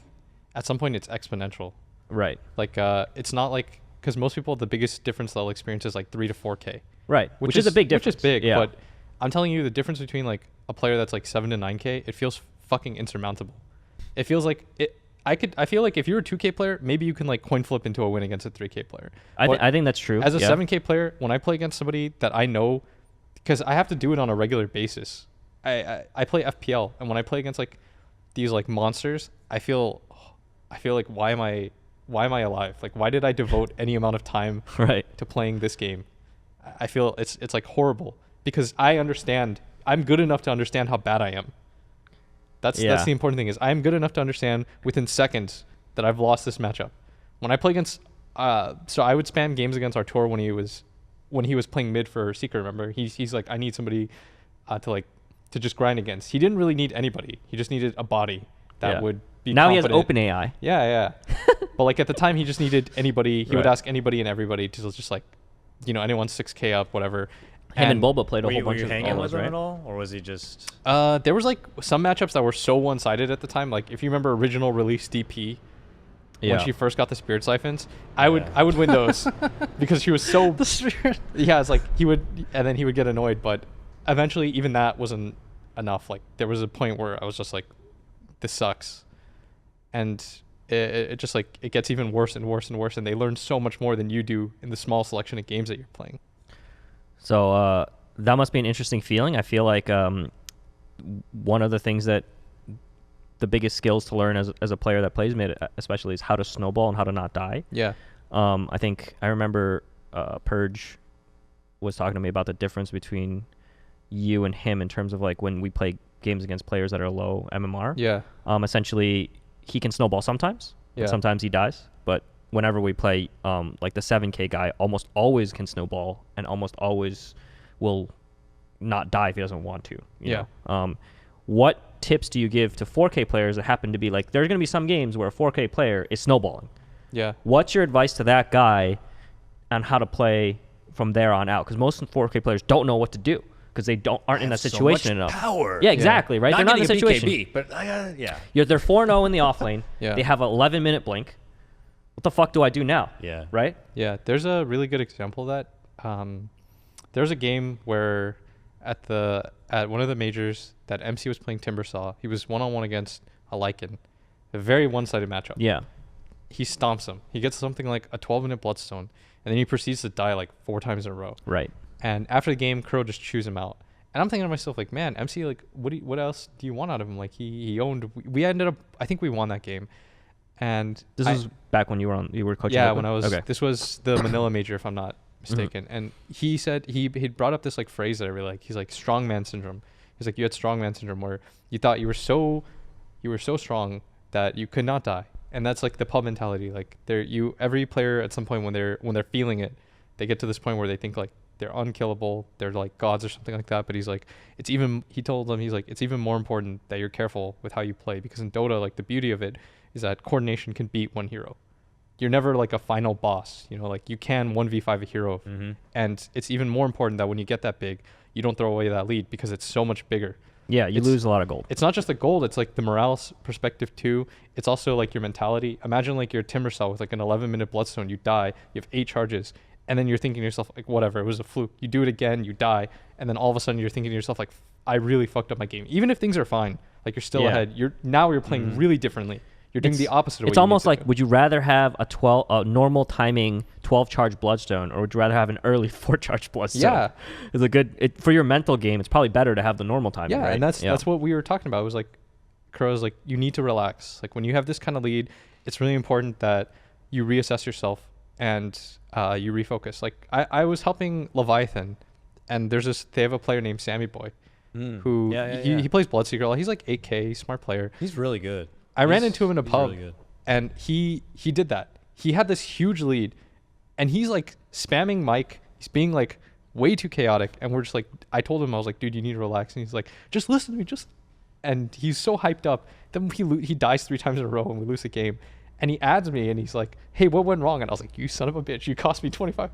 at some point it's exponential. Right. Like it's not like, because most people, the biggest difference they'll experience is like 3 to 4K. Right. Which is a big difference. Which is big, yeah. but I'm telling you the difference between like a player that's like 7 to 9K, it feels fucking insurmountable. It feels like I feel like if you're a 2K player, maybe you can like coin flip into a win against a 3K player. I think that's true. As a 7K player, when I play against somebody that I know, because I have to do it on a regular basis, I play FPL, and when I play against like these like monsters, I feel like why am I alive? Like why did I devote any amount of time to playing this game? I feel it's like horrible because I understand. I'm good enough to understand how bad I am. That's the important thing is I'm good enough to understand within seconds that I've lost this matchup. When I play against, so I would span games against Artur when he was playing mid for Seeker. Remember, he's like, I need somebody to just grind against. He didn't really need anybody. He just needed a body that would be now confident. He has open AI. Yeah. But like at the time, he just needed anybody. He would ask anybody and everybody to just like, you know, anyone 6K up, whatever. Him and Boba played a whole bunch of hanging solos, with him right? at all, or was he just? There was like some matchups that were so one-sided at the time. Like if you remember original release DP, when she first got the Spirit Siphons, I would win those because she was so. The Spirit. Yeah, it's like he would get annoyed, but eventually even that wasn't enough. Like there was a point where I was just like, this sucks, and it just like it gets even worse and worse and worse, and they learn so much more than you do in the small selection of games that you're playing. So that must be an interesting feeling. I feel like one of the things that the biggest skills to learn as a player that plays mid, especially, is how to snowball and how to not die. Yeah. I think I remember Purge was talking to me about the difference between you and him in terms of like when we play games against players that are low MMR. Yeah. Essentially, he can snowball sometimes. Yeah. Sometimes he dies, but whenever we play, like the 7K guy almost always can snowball and almost always will not die if he doesn't want to. You know? What tips do you give to 4K players that happen to be like, there's going to be some games where a 4K player is snowballing? Yeah. What's your advice to that guy on how to play from there on out? Because most 4K players don't know what to do because they aren't in that situation enough. Power. Yeah, exactly. Right. Not they're not in the situation. BKB, but They're 4-0 in the off lane. They have an 11-minute blink. What the fuck do I do now? Yeah. Right? Yeah. There's a really good example of that. There's a game where at one of the majors that MC was playing Timbersaw. He was 1-on-1 against a Lycan. A very one-sided matchup. Yeah. He stomps him. He gets something like a 12-minute Bloodstone, and then he proceeds to die like 4 times in a row. Right. And after the game, Crow just chews him out. And I'm thinking to myself, like, man, MC, like, what else do you want out of him? Like, he owned. We ended up. I think we won that game. And this was back when you were coaching. Yeah, Open? when I was. Okay. This was the Manila major, if I'm not mistaken. Mm-hmm. And he said he brought up this like phrase that I really like. He's like strongman syndrome. He's like, you had strongman syndrome where you thought you were so strong that you could not die. And that's like the pub mentality. Like every player at some point when they're feeling it, they get to this point where they think like they're unkillable, they're like gods or something like that. But he's like, he told them, he's like, it's even more important that you're careful with how you play, because in Dota, like the beauty of it is that coordination can beat one hero. You're never like a final boss, you know, like you can 1v5 a hero. Mm-hmm. And it's even more important that when you get that big, you don't throw away that lead because it's so much bigger. Yeah, you lose a lot of gold. It's not just the gold, it's like the morale perspective too. It's also like your mentality. Imagine like your Timbersaw with like an 11-minute Bloodstone, you die, you have 8 charges, and then you're thinking to yourself, like, whatever, it was a fluke. You do it again, you die, and then all of a sudden you're thinking to yourself, like, I really fucked up my game. Even if things are fine, like you're still ahead, you're playing really differently. You're doing the opposite of what it's you almost like, do. would you rather have a normal timing 12 charge Bloodstone, or would you rather have an early 4 charge Bloodstone? Yeah. It's a good, for your mental game, it's probably better to have the normal timing, Yeah, right? and that's what we were talking about. It was like, Crow's like, you need to relax. Like when you have this kind of lead, it's really important that you reassess yourself and you refocus. Like I was helping Leviathan, and they have a player named Sammy Boy, who he plays Bloodseeker. He's like 8K, smart player. He's really good. I ran into him in a pub, really good. and he did that. He had this huge lead, and he's like spamming Mike. He's being like way too chaotic, and we're just like, I told him, I was like, dude, you need to relax, and he's like, just listen to me, and he's so hyped up. Then he dies 3 times in a row, and we lose the game, and he adds me, and he's like, hey, what went wrong? And I was like, you son of a bitch, you cost me 25.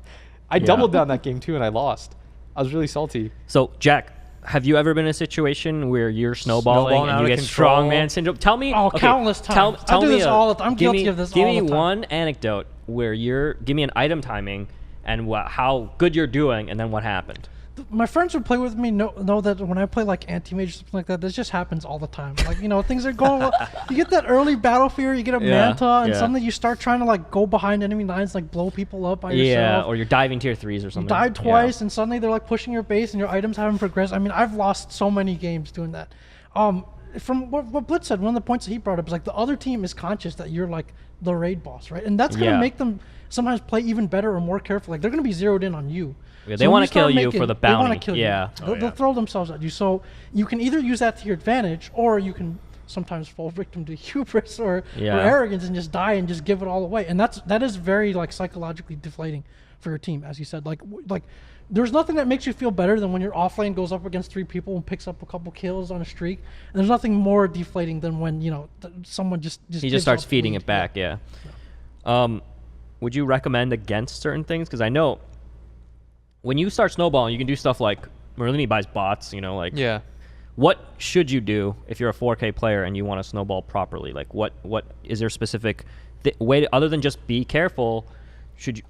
I doubled down that game too, and I lost. I was really salty. So Jack, have you ever been in a situation where you're snowballing and you get strongman syndrome? Tell me. Oh, countless times. I do this all the time. I'm guilty of this all the time. Give me one anecdote where give me an item timing and how good you're doing, and then what happened. My friends who play with me know that when I play like anti-mage or something like that, this just happens all the time. Like, things are going well. You get that early battle fear, you get a manta, and suddenly you start trying to like go behind enemy lines, like blow people up by yourself. Yeah, or you're diving tier 3s or something. You died twice, and suddenly they're like pushing your base, and your items haven't progressed. I mean, I've lost so many games doing that. From what Blitz said, one of the points that he brought up is like the other team is conscious that you're like the raid boss, right? And that's gonna make them sometimes play even better or more careful. Like they're gonna be zeroed in on you. Yeah, they want to kill you for the bounty. They want to kill you. They'll throw themselves at you. So you can either use that to your advantage, or you can sometimes fall victim to hubris or arrogance and just die and just give it all away. And that is very like psychologically deflating for your team, as you said. Like there's nothing that makes you feel better than when your offlane goes up against 3 people and picks up a couple kills on a streak. And there's nothing more deflating than when someone just starts feeding it back. Yeah. Would you recommend against certain things? Because I know when you start snowballing, you can do stuff like Merlini buys bots. What should you do if you're a 4K player and you want to snowball properly? Like, what is there a specific way other than just be careful? Should you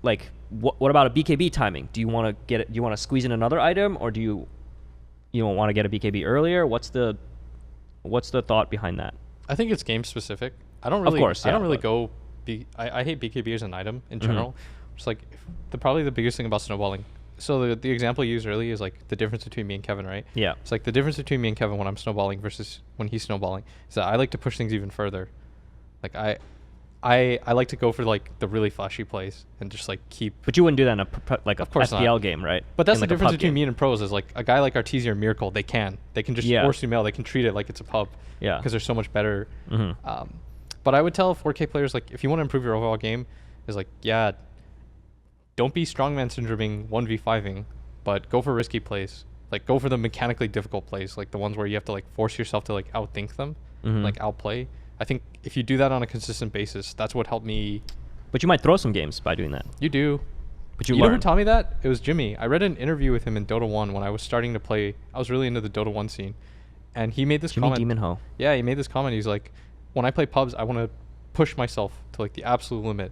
what about a BKB timing? Do you want to get it? Do you want to squeeze in another item, or do you don't want to get a BKB earlier? What's the thought behind that? I think it's game specific. I don't really. Of course, I don't really go. I hate BKB as an item in general. Just like probably the biggest thing about snowballing. So the example you used earlier is like the difference between me and Kevin, right? Yeah. It's like the difference between me and Kevin when I'm snowballing versus when he's snowballing is that I like to push things even further. Like I like to go for like the really flashy plays and just like keep. But you wouldn't do that in a FPL game, right? But that's the difference between me and pros is like a guy like Artesia or Miracle, they can just force you mail. They can treat it like it's a pub. Yeah. Because they're so much better. But I would tell 4K players, like, if you want to improve your overall game, is like, don't be strongman syndroming 1v5ing, but go for risky plays. Like, go for the mechanically difficult plays, like the ones where you have to like force yourself to like outthink them, like outplay. I think if you do that on a consistent basis, that's what helped me. But you might throw some games by doing that. You do. But you know who taught me that? It was Jimmy. I read an interview with him in Dota 1 when I was starting to play. I was really into the Dota 1 scene. And he made this comment. Demon Ho. Yeah, he made this comment. He's like, when I play pubs, I want to push myself to like the absolute limit.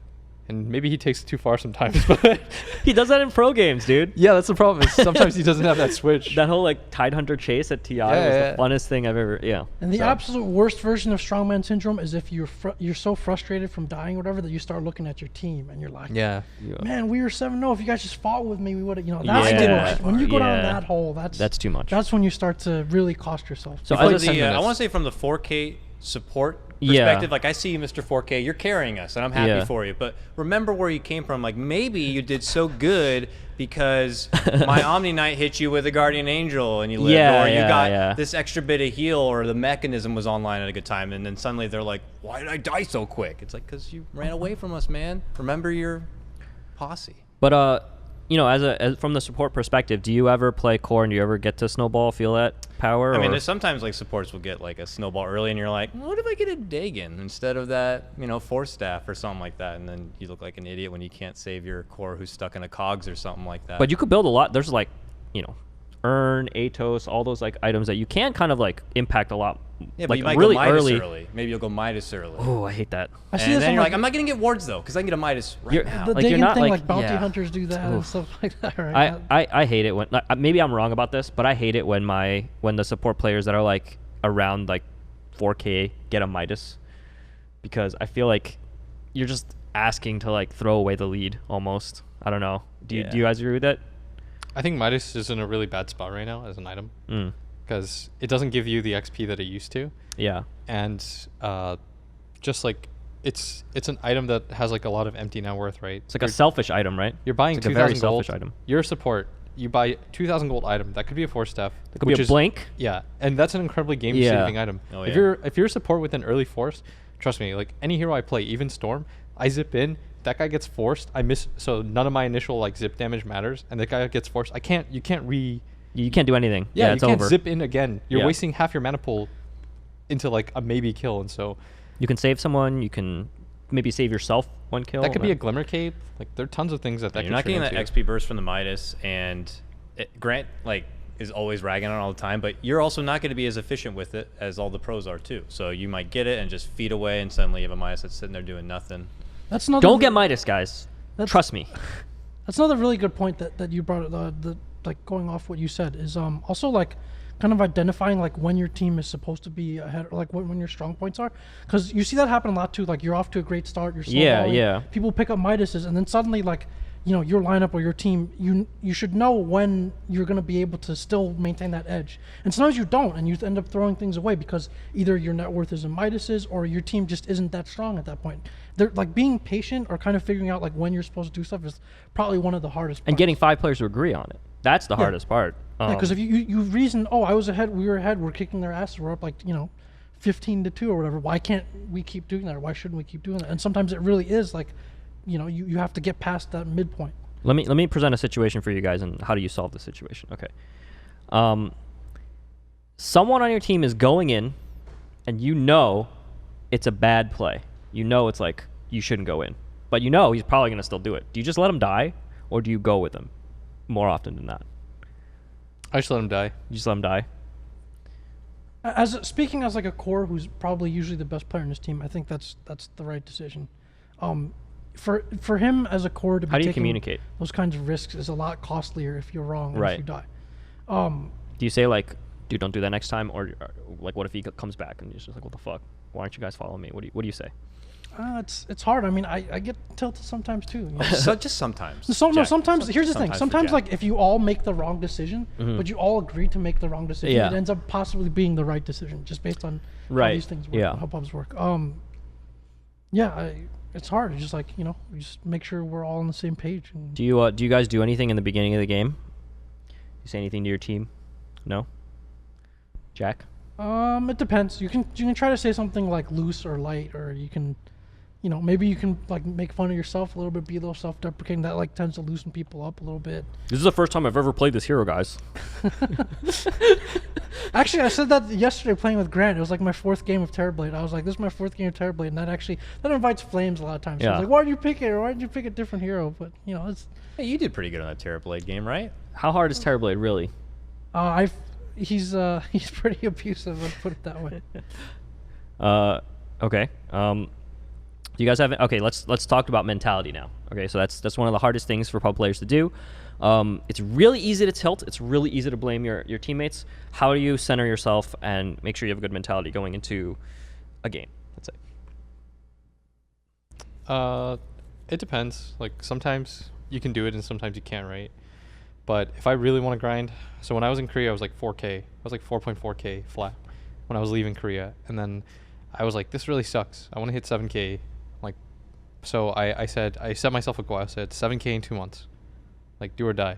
And maybe he takes it too far sometimes, but he does that in pro games, dude. Yeah, that's the problem. Sometimes he doesn't have that switch. That whole like Tidehunter chase at TI was the funnest thing I've ever. Yeah. And the absolute worst version of strongman syndrome is if you're so frustrated from dying or whatever that you start looking at your team and you're like, man, we were 7-0. If you guys just fought with me, we would have. That's the worst. When you go down that hole, that's too much. That's when you start to really cost yourself. So I want to say from the 4K support perspective, like I see you, Mr. 4K, you're carrying us, and I'm happy for you. But remember where you came from. Like maybe you did so good because my Omni Knight hit you with a Guardian Angel and you lived, or you got this extra bit of heal, or the mechanism was online at a good time, and then suddenly they're like, "Why did I die so quick?" It's like because you ran away from us, man. Remember your posse. But as from the support perspective, do you ever play core and do you ever get to snowball, feel that power? I mean, there's sometimes like supports will get like a snowball early and you're like, what if I get a Dagon instead of that, Force Staff or something like that? And then you look like an idiot when you can't save your core who's stuck in a cogs or something like that. But you could build a lot. There's like, Urn, Atos, all those like items that you can kind of like impact a lot. Yeah, but you might really go Midas early. Maybe you'll go Midas early. Oh, I hate that. I see this then you're like, I'm not going to get wards though, because I can get a Midas right now. The digging thing, like bounty hunters do that and stuff like that, right? I hate it when, maybe I'm wrong about this, but I hate it when the support players that are like around like 4K get a Midas, because I feel like you're just asking to like throw away the lead almost. I don't know. Do you guys agree with that? I think Midas is in a really bad spot right now as an item because it doesn't give you the XP that it used to. Yeah. And just like it's an item that has like a lot of empty net worth, right? It's like a selfish item, right? You're buying 2,000 gold. Item. You're a support. You buy 2,000 gold item. That could be a Force Staff. That could be a blink. Yeah, and that's an incredibly game-saving item. Oh, if you're a support with an early Force, Trust me, like any hero I play, even Storm, I zip in, that guy gets forced, I miss, so none of my initial like zip damage matters, and the guy gets forced. You can't do anything. Yeah, it's you can't over. Zip in again. You're wasting half your mana pool into like a maybe kill, and so you can save someone. You can maybe save yourself one kill. That could be a Glimmer Cape. Like there are tons of things that you're not getting that XP burst from the Midas, and Grant like is always ragging on it all the time, but you're also not going to be as efficient with it as all the pros are too. So you might get it and just feed away, and suddenly you have a Midas that's sitting there doing nothing. That's not. Don't get Midas, guys. Trust me. That's another really good point that you brought. The like going off what you said is also like kind of identifying like when your team is supposed to be ahead, or like when your strong points are, because you see that happen a lot too. Like you're off to a great start, you're snowballing, people pick up Midases, and then suddenly like your lineup or your team, you should know when you're going to be able to still maintain that edge, and sometimes you don't, and you end up throwing things away because either your net worth is in Midases or your team just isn't that strong at that point. They're like being patient or kind of figuring out like when you're supposed to do stuff is probably one of the hardest parts. And getting 5 players to agree on it. That's the hardest part. Because if you reason, I was ahead, we were ahead, we're kicking their asses, we're up like 15-2 or whatever. Why can't we keep doing that? Or why shouldn't we keep doing that? And sometimes it really is like, you have to get past that midpoint. Let me present a situation for you guys, and how do you solve the situation? Okay. Someone on your team is going in, and it's a bad play. It's like you shouldn't go in, but he's probably going to still do it. Do you just let him die, or do you go with him more often than not? I just let him die. You just let him die? Speaking as like a core who's probably usually the best player in his team, I think that's the right decision. For him as a core to be taking communicate those kinds of risks is a lot costlier if you're wrong or if you die. Do you say like, dude, don't do that next time, or like what if he comes back and he's just like, what the fuck? Why aren't you guys following me? What do you say? It's hard. I mean, I get tilted sometimes too. So just sometimes. Sometimes here's the thing. Sometimes like if you all make the wrong decision, but you all agree to make the wrong decision, it ends up possibly being the right decision just based on how these things work, how pubs work. It's hard. It's just like we just make sure we're all on the same page. And do you guys do anything in the beginning of the game? You say anything to your team? No. Jack? It depends. You can try to say something like loose or light, or you can. Maybe you can like make fun of yourself a little bit, be a little self-deprecating. That like tends to loosen people up a little bit. This is the first time I've ever played this hero, guys. Actually, I said that yesterday playing with Grant. It was like my 4th game of Terrorblade. I was like, this is my 4th game of Terrorblade, and that invites flames a lot of times. So I was like, why did you pick it, or why did you pick a different hero? But it's. Hey, you did pretty good on that Terrorblade game, right? How hard is Terrorblade really? He's pretty abusive. Let's put it that way. Okay. Do you guys have? Okay, let's talk about mentality now. Okay, so that's one of the hardest things for pub players to do. It's really easy to tilt. It's really easy to blame your teammates. How do you center yourself and make sure you have a good mentality going into a game? Let's say. It depends. Like sometimes you can do it and sometimes you can't, right? But if I really want to grind, so when I was in Korea, I was like 4K. I was like 4.4K flat when I was leaving Korea, and then I was like, this really sucks. I want to hit 7K. So I set myself a goal. I said 7K in 2 months, like do or die.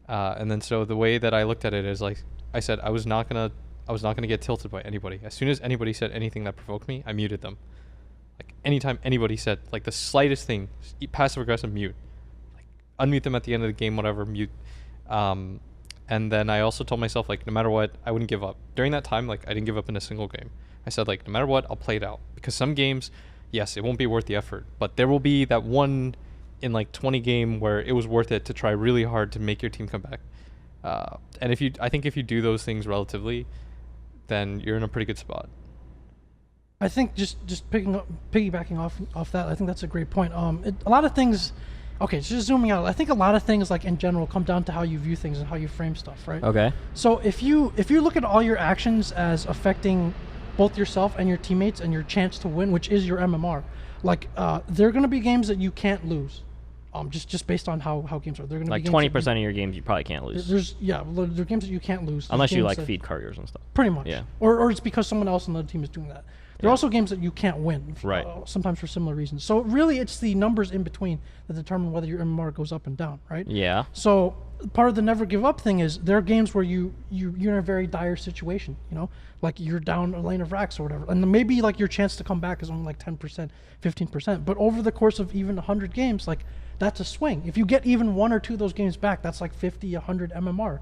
And then so the way that I looked at it is like I said I was not gonna get tilted by anybody. As soon as anybody said anything that provoked me, I muted them. Like anytime anybody said like the slightest thing, passive aggressive mute, like unmute them at the end of the game, whatever, mute. And then I also told myself like no matter what, I wouldn't give up. During that time, like I didn't give up in a single game. I said like no matter what, I'll play it out, because some games, yes, it won't be worth the effort, but there will be that one in like 20 game where it was worth it to try really hard to make your team come back. And I think if you do those things relatively, then you're in a pretty good spot. I think just piggybacking off that, I think that's a great point. A lot of things. Okay, just zooming out. I think a lot of things, like in general, come down to how you view things and how you frame stuff, right? Okay. So if you look at all your actions as affecting both yourself and your teammates and your chance to win, which is your MMR, like there are going to be games that you can't lose, just based on how games are. They're going to like be 20% of your games you probably can't lose. There are games that you can't lose unless you like feed couriers and stuff. Pretty much. Yeah. Or it's because someone else on the team is doing that. There are also games that you can't win, Right. Sometimes for similar reasons. So really, it's the numbers in between that determine whether your MMR goes up and down, right? Yeah. So part of the never give up thing is there are games where you're in a very dire situation, like you're down a lane of racks or whatever, and maybe like your chance to come back is only like 10%, 15%. But over the course of even 100 games, like that's a swing. If you get even 1 or 2 of those games back, that's like 50, 100 MMR.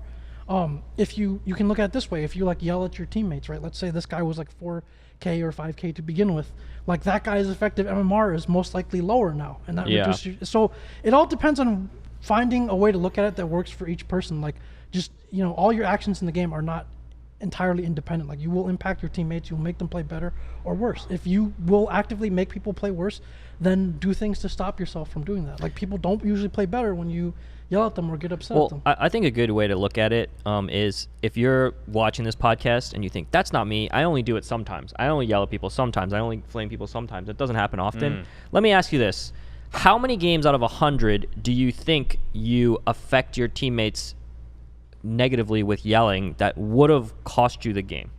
If you can look at it this way, if you like yell at your teammates, right? Let's say this guy was like 4K or 5K to begin with, like that guy's effective MMR is most likely lower now, and that reduces. So it all depends on finding a way to look at it that works for each person. Like just all your actions in the game are not entirely independent. Like you will impact your teammates, you'll make them play better or worse. If you will actively make people play worse, then do things to stop yourself from doing that. Like people don't usually play better when you yell at them or get upset at them. I think a good way to look at it is if you're watching this podcast and you think, that's not me, I only do it sometimes. I only yell at people sometimes. I only flame people sometimes. It doesn't happen often. Let me ask you this. How many games out of 100 do you think you affect your teammates negatively with yelling that would have cost you the game?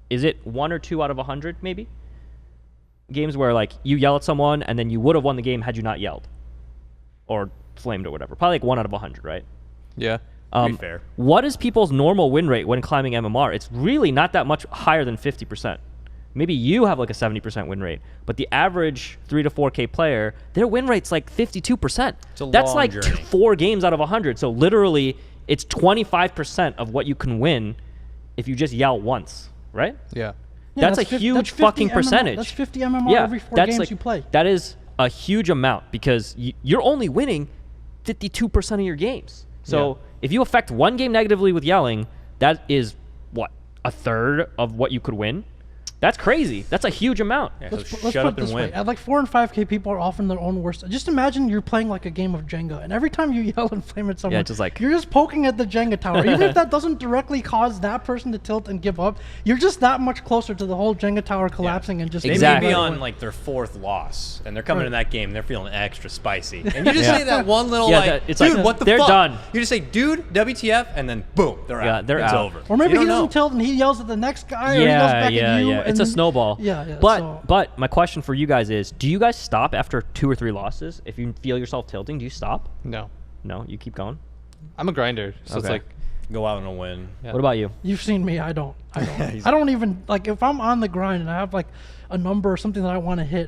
Is it 1 or 2 out of 100 maybe? Games where like you yell at someone and then you would have won the game had you not yelled or flamed or whatever. Probably like 1 out of 100, right? Yeah. Pretty fair. What is people's normal win rate when climbing MMR? It's really not that much higher than 50%. Maybe you have like a 70% win rate, but the average 3 to 4K player, their win rate's like 52%. That's like 4 games out of 100. So literally, it's 25% of what you can win if you just yell once, right? Yeah. That's a huge fucking MMR. percentage. That's 50 MMR every 4 games you play. That is a huge amount because you're only winning 52% of your games. So if you affect one game negatively with yelling, that is what, a third of what you could win? That's crazy. That's a huge amount. Yeah, Let's so put shut it up and this win. way. At like 4 and 5K, people are often their own worst. Just imagine you're playing like a game of Jenga, and every time you yell and flame at someone, just like you're just poking at the Jenga tower. Even if that doesn't directly cause that person to tilt and give up, you're just that much closer to the whole Jenga tower collapsing and just They Exactly. may be on like their 4th loss, and they're coming in that game, and they're feeling extra spicy. And you just say that one little it's dude, like, what the they're fuck? done. You just say, dude, WTF, and then boom, they're out. they're it's out. over. Or maybe You he don't doesn't know. tilt and he yells at the next guy, or he yells back at you. It's a snowball. Yeah. But my question for you guys is, do you guys stop after 2 or 3 losses? If you feel yourself tilting, do you stop? No. No, you keep going? I'm a grinder, so it's Okay. like Go out and a win. Yeah. What about you? You've seen me. I don't. I don't even like if I'm on the grind and I have like a number or something that I want to hit.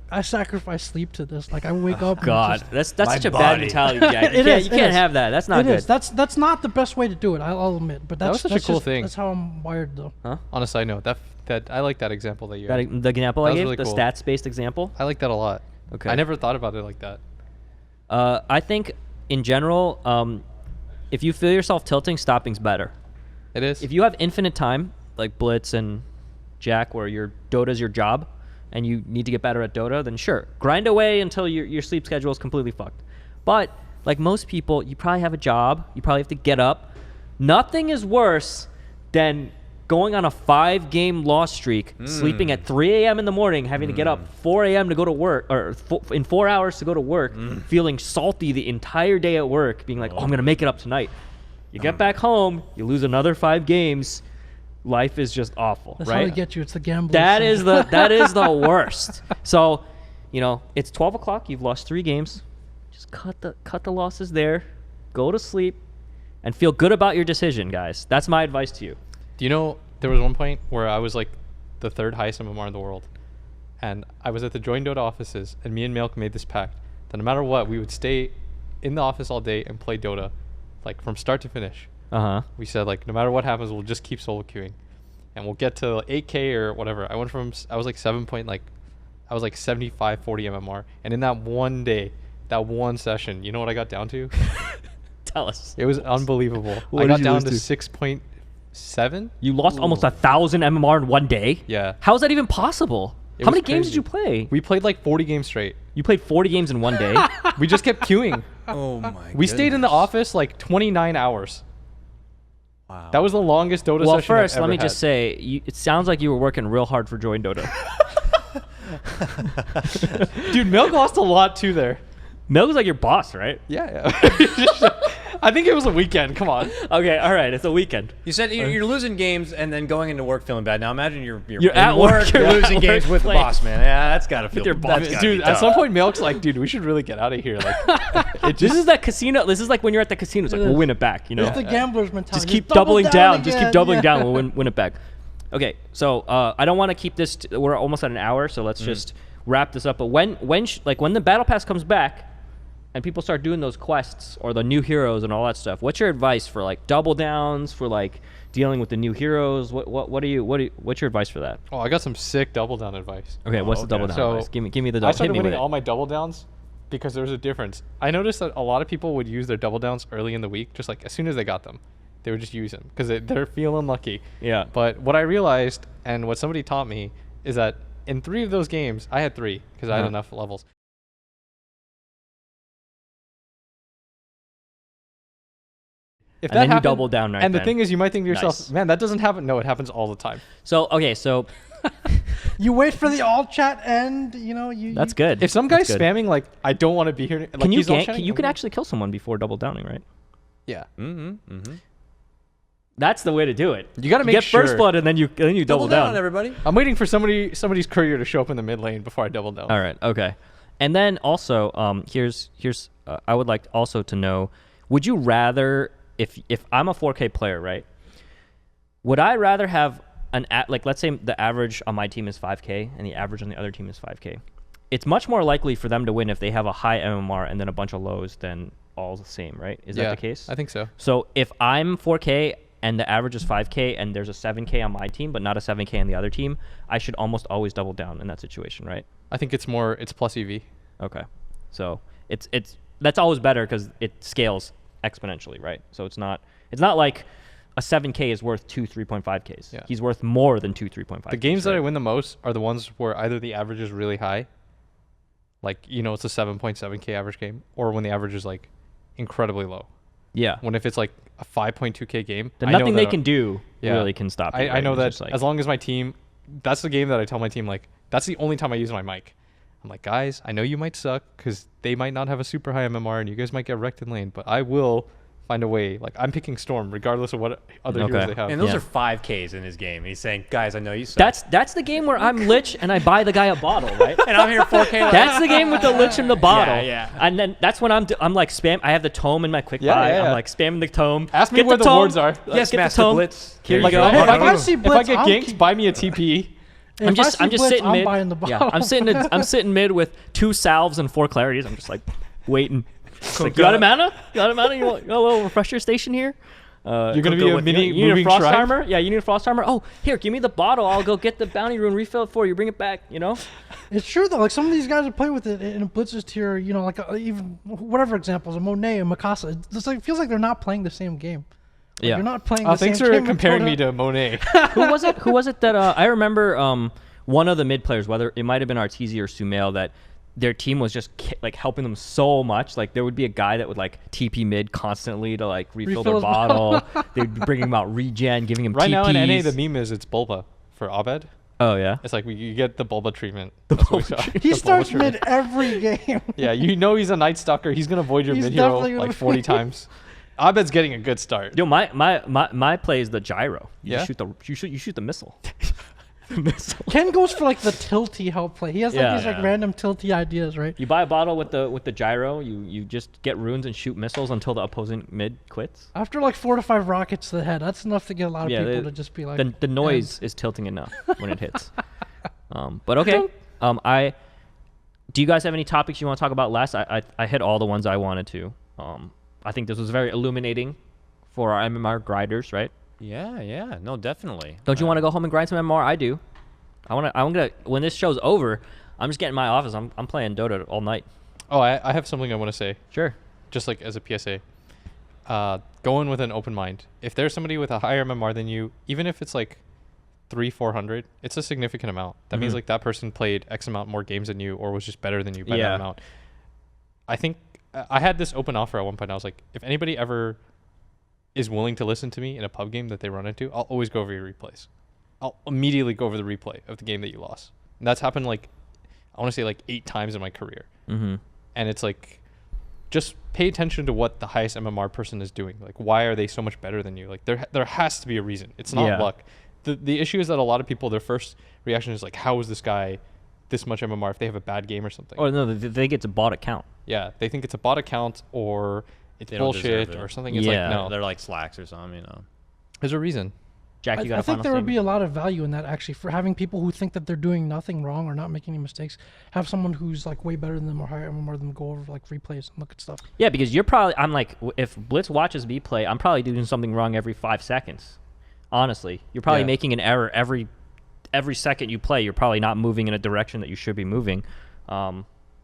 I sacrifice sleep to this. Like I wake up. God, and that's such a bad body. mentality, Jack. You It can't is. have that. That's not it good. is. That's not the best way to do it. I'll admit. But that's was such a that's cool just- thing. That's how I'm wired, though. on a side note, that I like that example that you had. The example That I was gave, really the cool. stats-based example. I like that a lot. Okay. I never thought about it like that. I think in general, if you feel yourself tilting, stopping's better. It is. If you have infinite time, like Blitz and Jack, where your Dota's your job, and you need to get better at Dota, then sure, grind away until your sleep schedule is completely fucked. But like most people, you probably have a job. You probably have to get up. Nothing is worse than going on a 5-game loss streak, sleeping at 3 a.m. in the morning, having to get up 4 a.m. to go to work, or in 4 hours to go to work, feeling salty the entire day at work, being like, oh, I'm going to make it up tonight. You get back home, you lose another 5 games. Life is just awful, That's right? how they get you. It's the gambling. That is the worst. So, it's 12 o'clock. You've lost 3 games. Just cut the losses there. Go to sleep, and feel good about your decision, guys. That's my advice to you. Do you know there was one point where I was like the 3rd highest MMR in the world, and I was at the Join Dota offices, and me and Milk made this pact that no matter what, we would stay in the office all day and play Dota, like from start to finish. We said like no matter what happens, we'll just keep solo queuing, and we'll get to 8K or whatever. I was like 75, 40 MMR, and in that one day, that one session, you know what I got down to? Tell us. It was unbelievable. What I did got you down lose to to? 6.7. You lost almost 1,000 MMR in one day? Yeah. How is that even possible? It How was many games did crazy. you play? We played like 40 games straight. You played 40 games in one day? We just kept queuing. Oh my. We stayed in the office like 29 hours. Wow. That was the longest Dota Well, session I've first, let ever me had. just say, it sounds like you were working real hard for Join Dota. Dude, Milk lost a lot too there. Mel was like your boss, right? Yeah. I think it was a weekend. Come on. Okay, all right, it's a weekend. You said you're losing games and then going into work feeling bad. Now imagine you're at work, you're you're losing at games work with the playing. boss, man. Yeah, that's gotta feel. your boss. That's gotta Dude, be at tough. some point, Milk's like, dude, we should really get out of here. Like, This is that casino. This is like when you're at the casino. It's like, we'll win it back, you know? It's the gambler's mentality. Just keep Double doubling down. Just again. keep doubling Yeah. down. We'll win it back. Okay, so I don't want to keep this. We're almost at an hour, so let's just wrap this up. But when the battle pass comes back, and people start doing those quests or the new heroes and all that stuff, what's your advice for like double downs, for like dealing with the new heroes? What's your advice for that? oh, I got some sick double down advice. Okay, what's the okay. double down So, advice? Give me the double. I started hit me with winning it. all my double downs because there's a difference. I noticed that a lot of people would use their double downs early in the week, just like as soon as they got them, they would just use them because they're feeling lucky. Yeah. But what I realized and what somebody taught me is that in 3 of those games, I had 3 because I had enough levels. If And then you double down right and the then. thing is, you might think to yourself, Nice. man, that doesn't happen. No, it happens all the time. So okay, so You wait for the all chat end. You know, that's good. If some guy's That's good. spamming like, I don't want to be here, like, Can you he's all gank? chatting, You I'm can like, actually kill someone before double downing, right? yeah. That's the way to do it. You got to make get sure. first blood and then you double down. everybody. I'm waiting for somebody's courier to show up in the mid lane before I double down. All right. Okay. And then also, here's I would like also to know, would you rather, if I'm a 4K player, right? Would I rather have like, let's say the average on my team is 5K and the average on the other team is 5K. It's much more likely for them to win if they have a high MMR and then a bunch of lows than all the same, right? Is that the case? I think so. So if I'm 4K and the average is 5K and there's a 7K on my team but not a 7K on the other team, I should almost always double down in that situation, right? I think it's plus EV. Okay. So it's that's always better because it scales exponentially, right? So it's not like a 7K is worth 2 3.5Ks. Yeah. He's worth more than 2 3.5Ks. The games that I right? win the most are the ones where either the average is really high, like, you know, it's a 7.7K average game, or when the average is like incredibly low. Yeah. When if it's like a 5.2K game, Then I know nothing that they can do Yeah. really can stop you. I right? know It's that just like, as long as my team, that's the game that I tell my team, like, that's the only time I use my mic. I'm like, guys, I know you might suck because they might not have a super high MMR and you guys might get wrecked in lane, but I will find a way. Like, I'm picking Storm regardless of what other heroes they have. And those Yeah. are 5Ks in his game. He's saying, guys, I know you suck. that's the game where I'm Lich and I buy the guy a bottle, right? and I'm here 4K. Like, That's the game with the Lich and the bottle. yeah. And then that's when I'm like spam. I have the tome in my quick Yeah, buy. yeah, yeah. I'm like spamming the tome. Ask me Get where the tome. wards are. yes, get the Master tome. Blitz. Here Like, you go. Hey, if I If see I Blitz, get I'll ganked, keep- buy me a TP. If I'm I just see Blitz, sitting I'm mid. buying the Yeah, bottle. I'm sitting mid with 2 salves and 4 clarities. I'm just like waiting. It's like, you got a mana? You got a mana? You want a little refresher station here? You're going to be a mini you need a moving frost shrine? armor? Yeah, you need a frost armor. Oh, here, give me the bottle. I'll go get the bounty rune, refill it for you. Bring it back. You know? It's true though. Like some of these guys are playing with it in a Blitz's tier. You know, like even whatever examples, a Monet, a Mikasa. It just like feels like they're not playing the same game. Like, Yeah. You're not playing. Oh, the thanks same for game comparing with me to Monet. Who was it that I remember one of the mid players, whether it might have been Arteezy or Sumail, that their team was just like helping them so much. Like there would be a guy that would like TP mid constantly to like refill their his bottle. They'd be bringing him out regen, giving him Right TPs. now in NA, the meme is it's Bulba for Abed. Oh yeah. It's like you get the Bulba treatment. That's what we saw. He The starts Bulba mid treatment. every game. Yeah, you know he's a Night Stalker. He's going to void your He's mid hero definitely gonna like 40 times. Abed's getting a good start. Yo, my play is the gyro. You Yeah? shoot the missile. Ken goes for like the tilty help play. He has like Yeah. these like random tilty ideas, right? You buy a bottle with the gyro. You just get runes and shoot missiles until the opposing mid quits. After like 4 to 5 rockets to the head, that's enough to get a lot of Yeah, people the- to just be like. The noise is tilting enough when it hits. But okay. Do you guys have any topics you want to talk about last? I hit all the ones I wanted to. I think this was very illuminating for our MMR grinders, right? Yeah. No, definitely. Don't you want to go home and grind some MMR? I do. I'm gonna when this show's over, I'm just getting in my office. I'm playing Dota all night. Oh, I have something I want to say, Sure. just like as a PSA. Go in with an open mind. If there's somebody with a higher MMR than you, even if it's like 300-400, it's a significant amount. That means like that person played X amount more games than you, or was just better than you by Yeah. that amount. I think I had this open offer at one point. I was like, if anybody ever is willing to listen to me in a pub game that they run into, I'll always go over your replays. I'll immediately go over the replay of the game that you lost. And that's happened like, I want to say like 8 times in my career. Mm-hmm. And it's like, just pay attention to what the highest MMR person is doing. Like, why are they so much better than you? Like, there has to be a reason. It's not luck. The issue is that a lot of people, their first reaction is like, how is this guy this much MMR if they have a bad game or something? Oh, no, they think it's a bot account. Yeah, they think it's a bot account or it's bullshit or something. It's like, no. They're like slacks or something, There's a reason. Jack, you got I think there would be a lot of value in that, actually, for having people who think that they're doing nothing wrong or not making any mistakes, have someone who's like way better than them or higher MMR than them go over like replays and look at stuff. Yeah, because I'm like, if Blitz watches me play, I'm probably doing something wrong every 5 seconds. Honestly, you're probably making an error every second you play. You're probably not moving in a direction that you should be moving.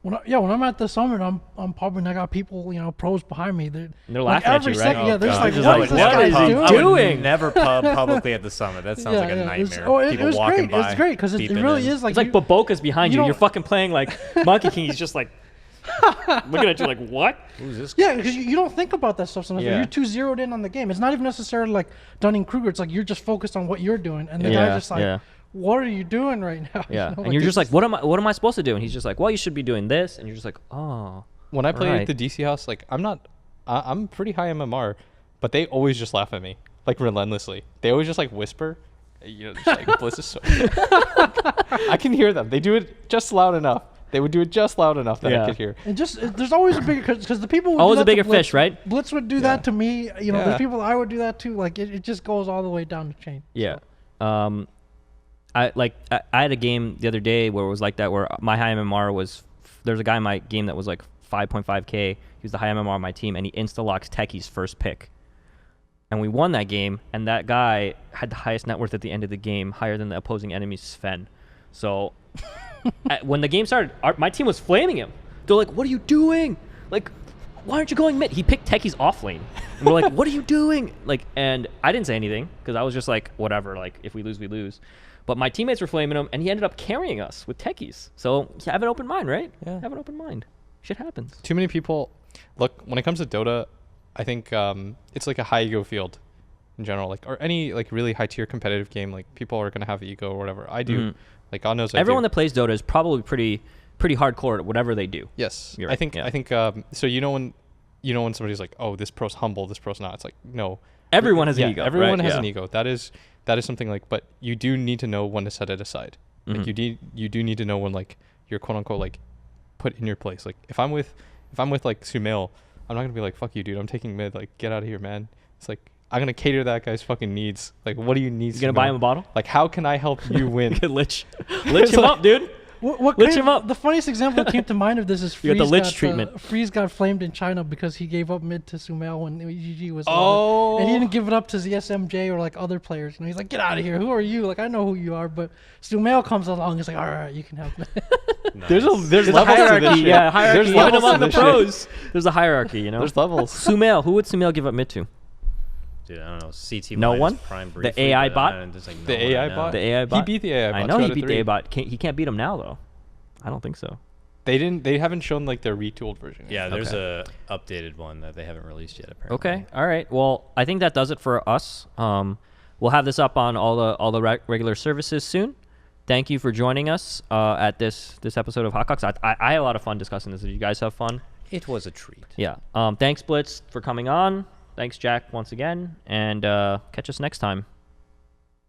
When I'm at the summit, I'm pubbing. I got people, pros behind me. They're laughing at you, right? Yeah, there's like, what is this guy doing? Never pub publicly at the summit. That sounds like a nightmare. It was great. It was great because it really is like. It's like Baboka's behind you. You're fucking playing like Monkey King. He's just like looking at you like, what? Who's this guy? Yeah, because you don't think about that stuff sometimes. You're too zeroed in on the game. It's not even necessarily like Dunning-Kruger. It's like you're just focused on what you're doing, and the guy's just like. What are you doing right now? Yeah, and you're just like, what am I supposed to do? And he's just like, well, you should be doing this, and you're just like, oh. When I play at the DC house, like I'm pretty high MMR, but they always just laugh at me, like relentlessly. They always just like whisper, just like Blitz is so. I can hear them. They do it just loud enough. They would do it just loud enough that I could hear. And there's always a bigger, because the people would always do a bigger Blitz, fish, right? Blitz would do that to me. There's people I would do that to. Like it just goes all the way down the chain. Yeah. So. I had a game the other day where it was like that, where my high MMR was, there's a guy in my game that was like 5.5k. He was the high MMR on my team, and he insta-locks Techie's first pick. And we won that game, and that guy had the highest net worth at the end of the game, higher than the opposing enemy's Sven. So when the game started, my team was flaming him. They're like, what are you doing? Like, why aren't you going mid? He picked Techie's off lane. And we're like, what are you doing? Like, and I didn't say anything because I was just like, whatever. Like, if we lose, we lose. But my teammates were flaming him, and he ended up carrying us with techies. So have an open mind, right? Yeah. Have an open mind. Shit happens. Too many people. Look, when it comes to Dota, I think it's like a high ego field in general. Like, or any like really high tier competitive game, like people are gonna have ego or whatever. I do. Mm-hmm. Like God knows. Everyone that plays Dota is probably pretty hardcore at whatever they do. Yes. Right. I think. So when somebody's like, oh, this pro's humble, this pro's not. It's like, no. Everyone has an ego. Everyone has an ego. That is something like, but you do need to know when to set it aside. Mm-hmm. Like you do need to know when like you're quote unquote like put in your place. Like if I'm with like Sumail, I'm not gonna be like, fuck you, dude, I'm taking mid, like get out of here, man. It's like I'm gonna cater to that guy's fucking needs. Like what do you need? You gonna buy him a bottle? Like how can I help you win? Lich him up, dude. Lich him up. The funniest example that came to mind of this is you got the Lich treatment. Freeze got flamed in China because he gave up mid to Sumail when EGG was over. And he didn't give it up to ZSMJ or like other players. He's like, get out of here. Who are you? Like I know who you are. But Sumail comes along. He's like, all right, you can help me. Nice. There's levels hierarchy. To this shit. Yeah, hierarchy. There's Even levels among to the this pros. Shit. There's a hierarchy. There's levels. Sumail. Who would Sumail give up mid to? Dude, I don't know. CT. No one. Prime the AI bot. The AI bot. The AI bot. He beat the AI bot. I know he beat the AI bot. He can't beat him now though. I don't think so. They haven't shown like their retooled version. Yeah, there's a updated one that they haven't released yet apparently. Okay. All right. Well, I think that does it for us. We'll have this up on all the regular services soon. Thank you for joining us at this episode of HotCox. I had a lot of fun discussing this. Did you guys have fun? It was a treat. Yeah. Thanks Blitz for coming on. Thanks Jack once again, and catch us next time.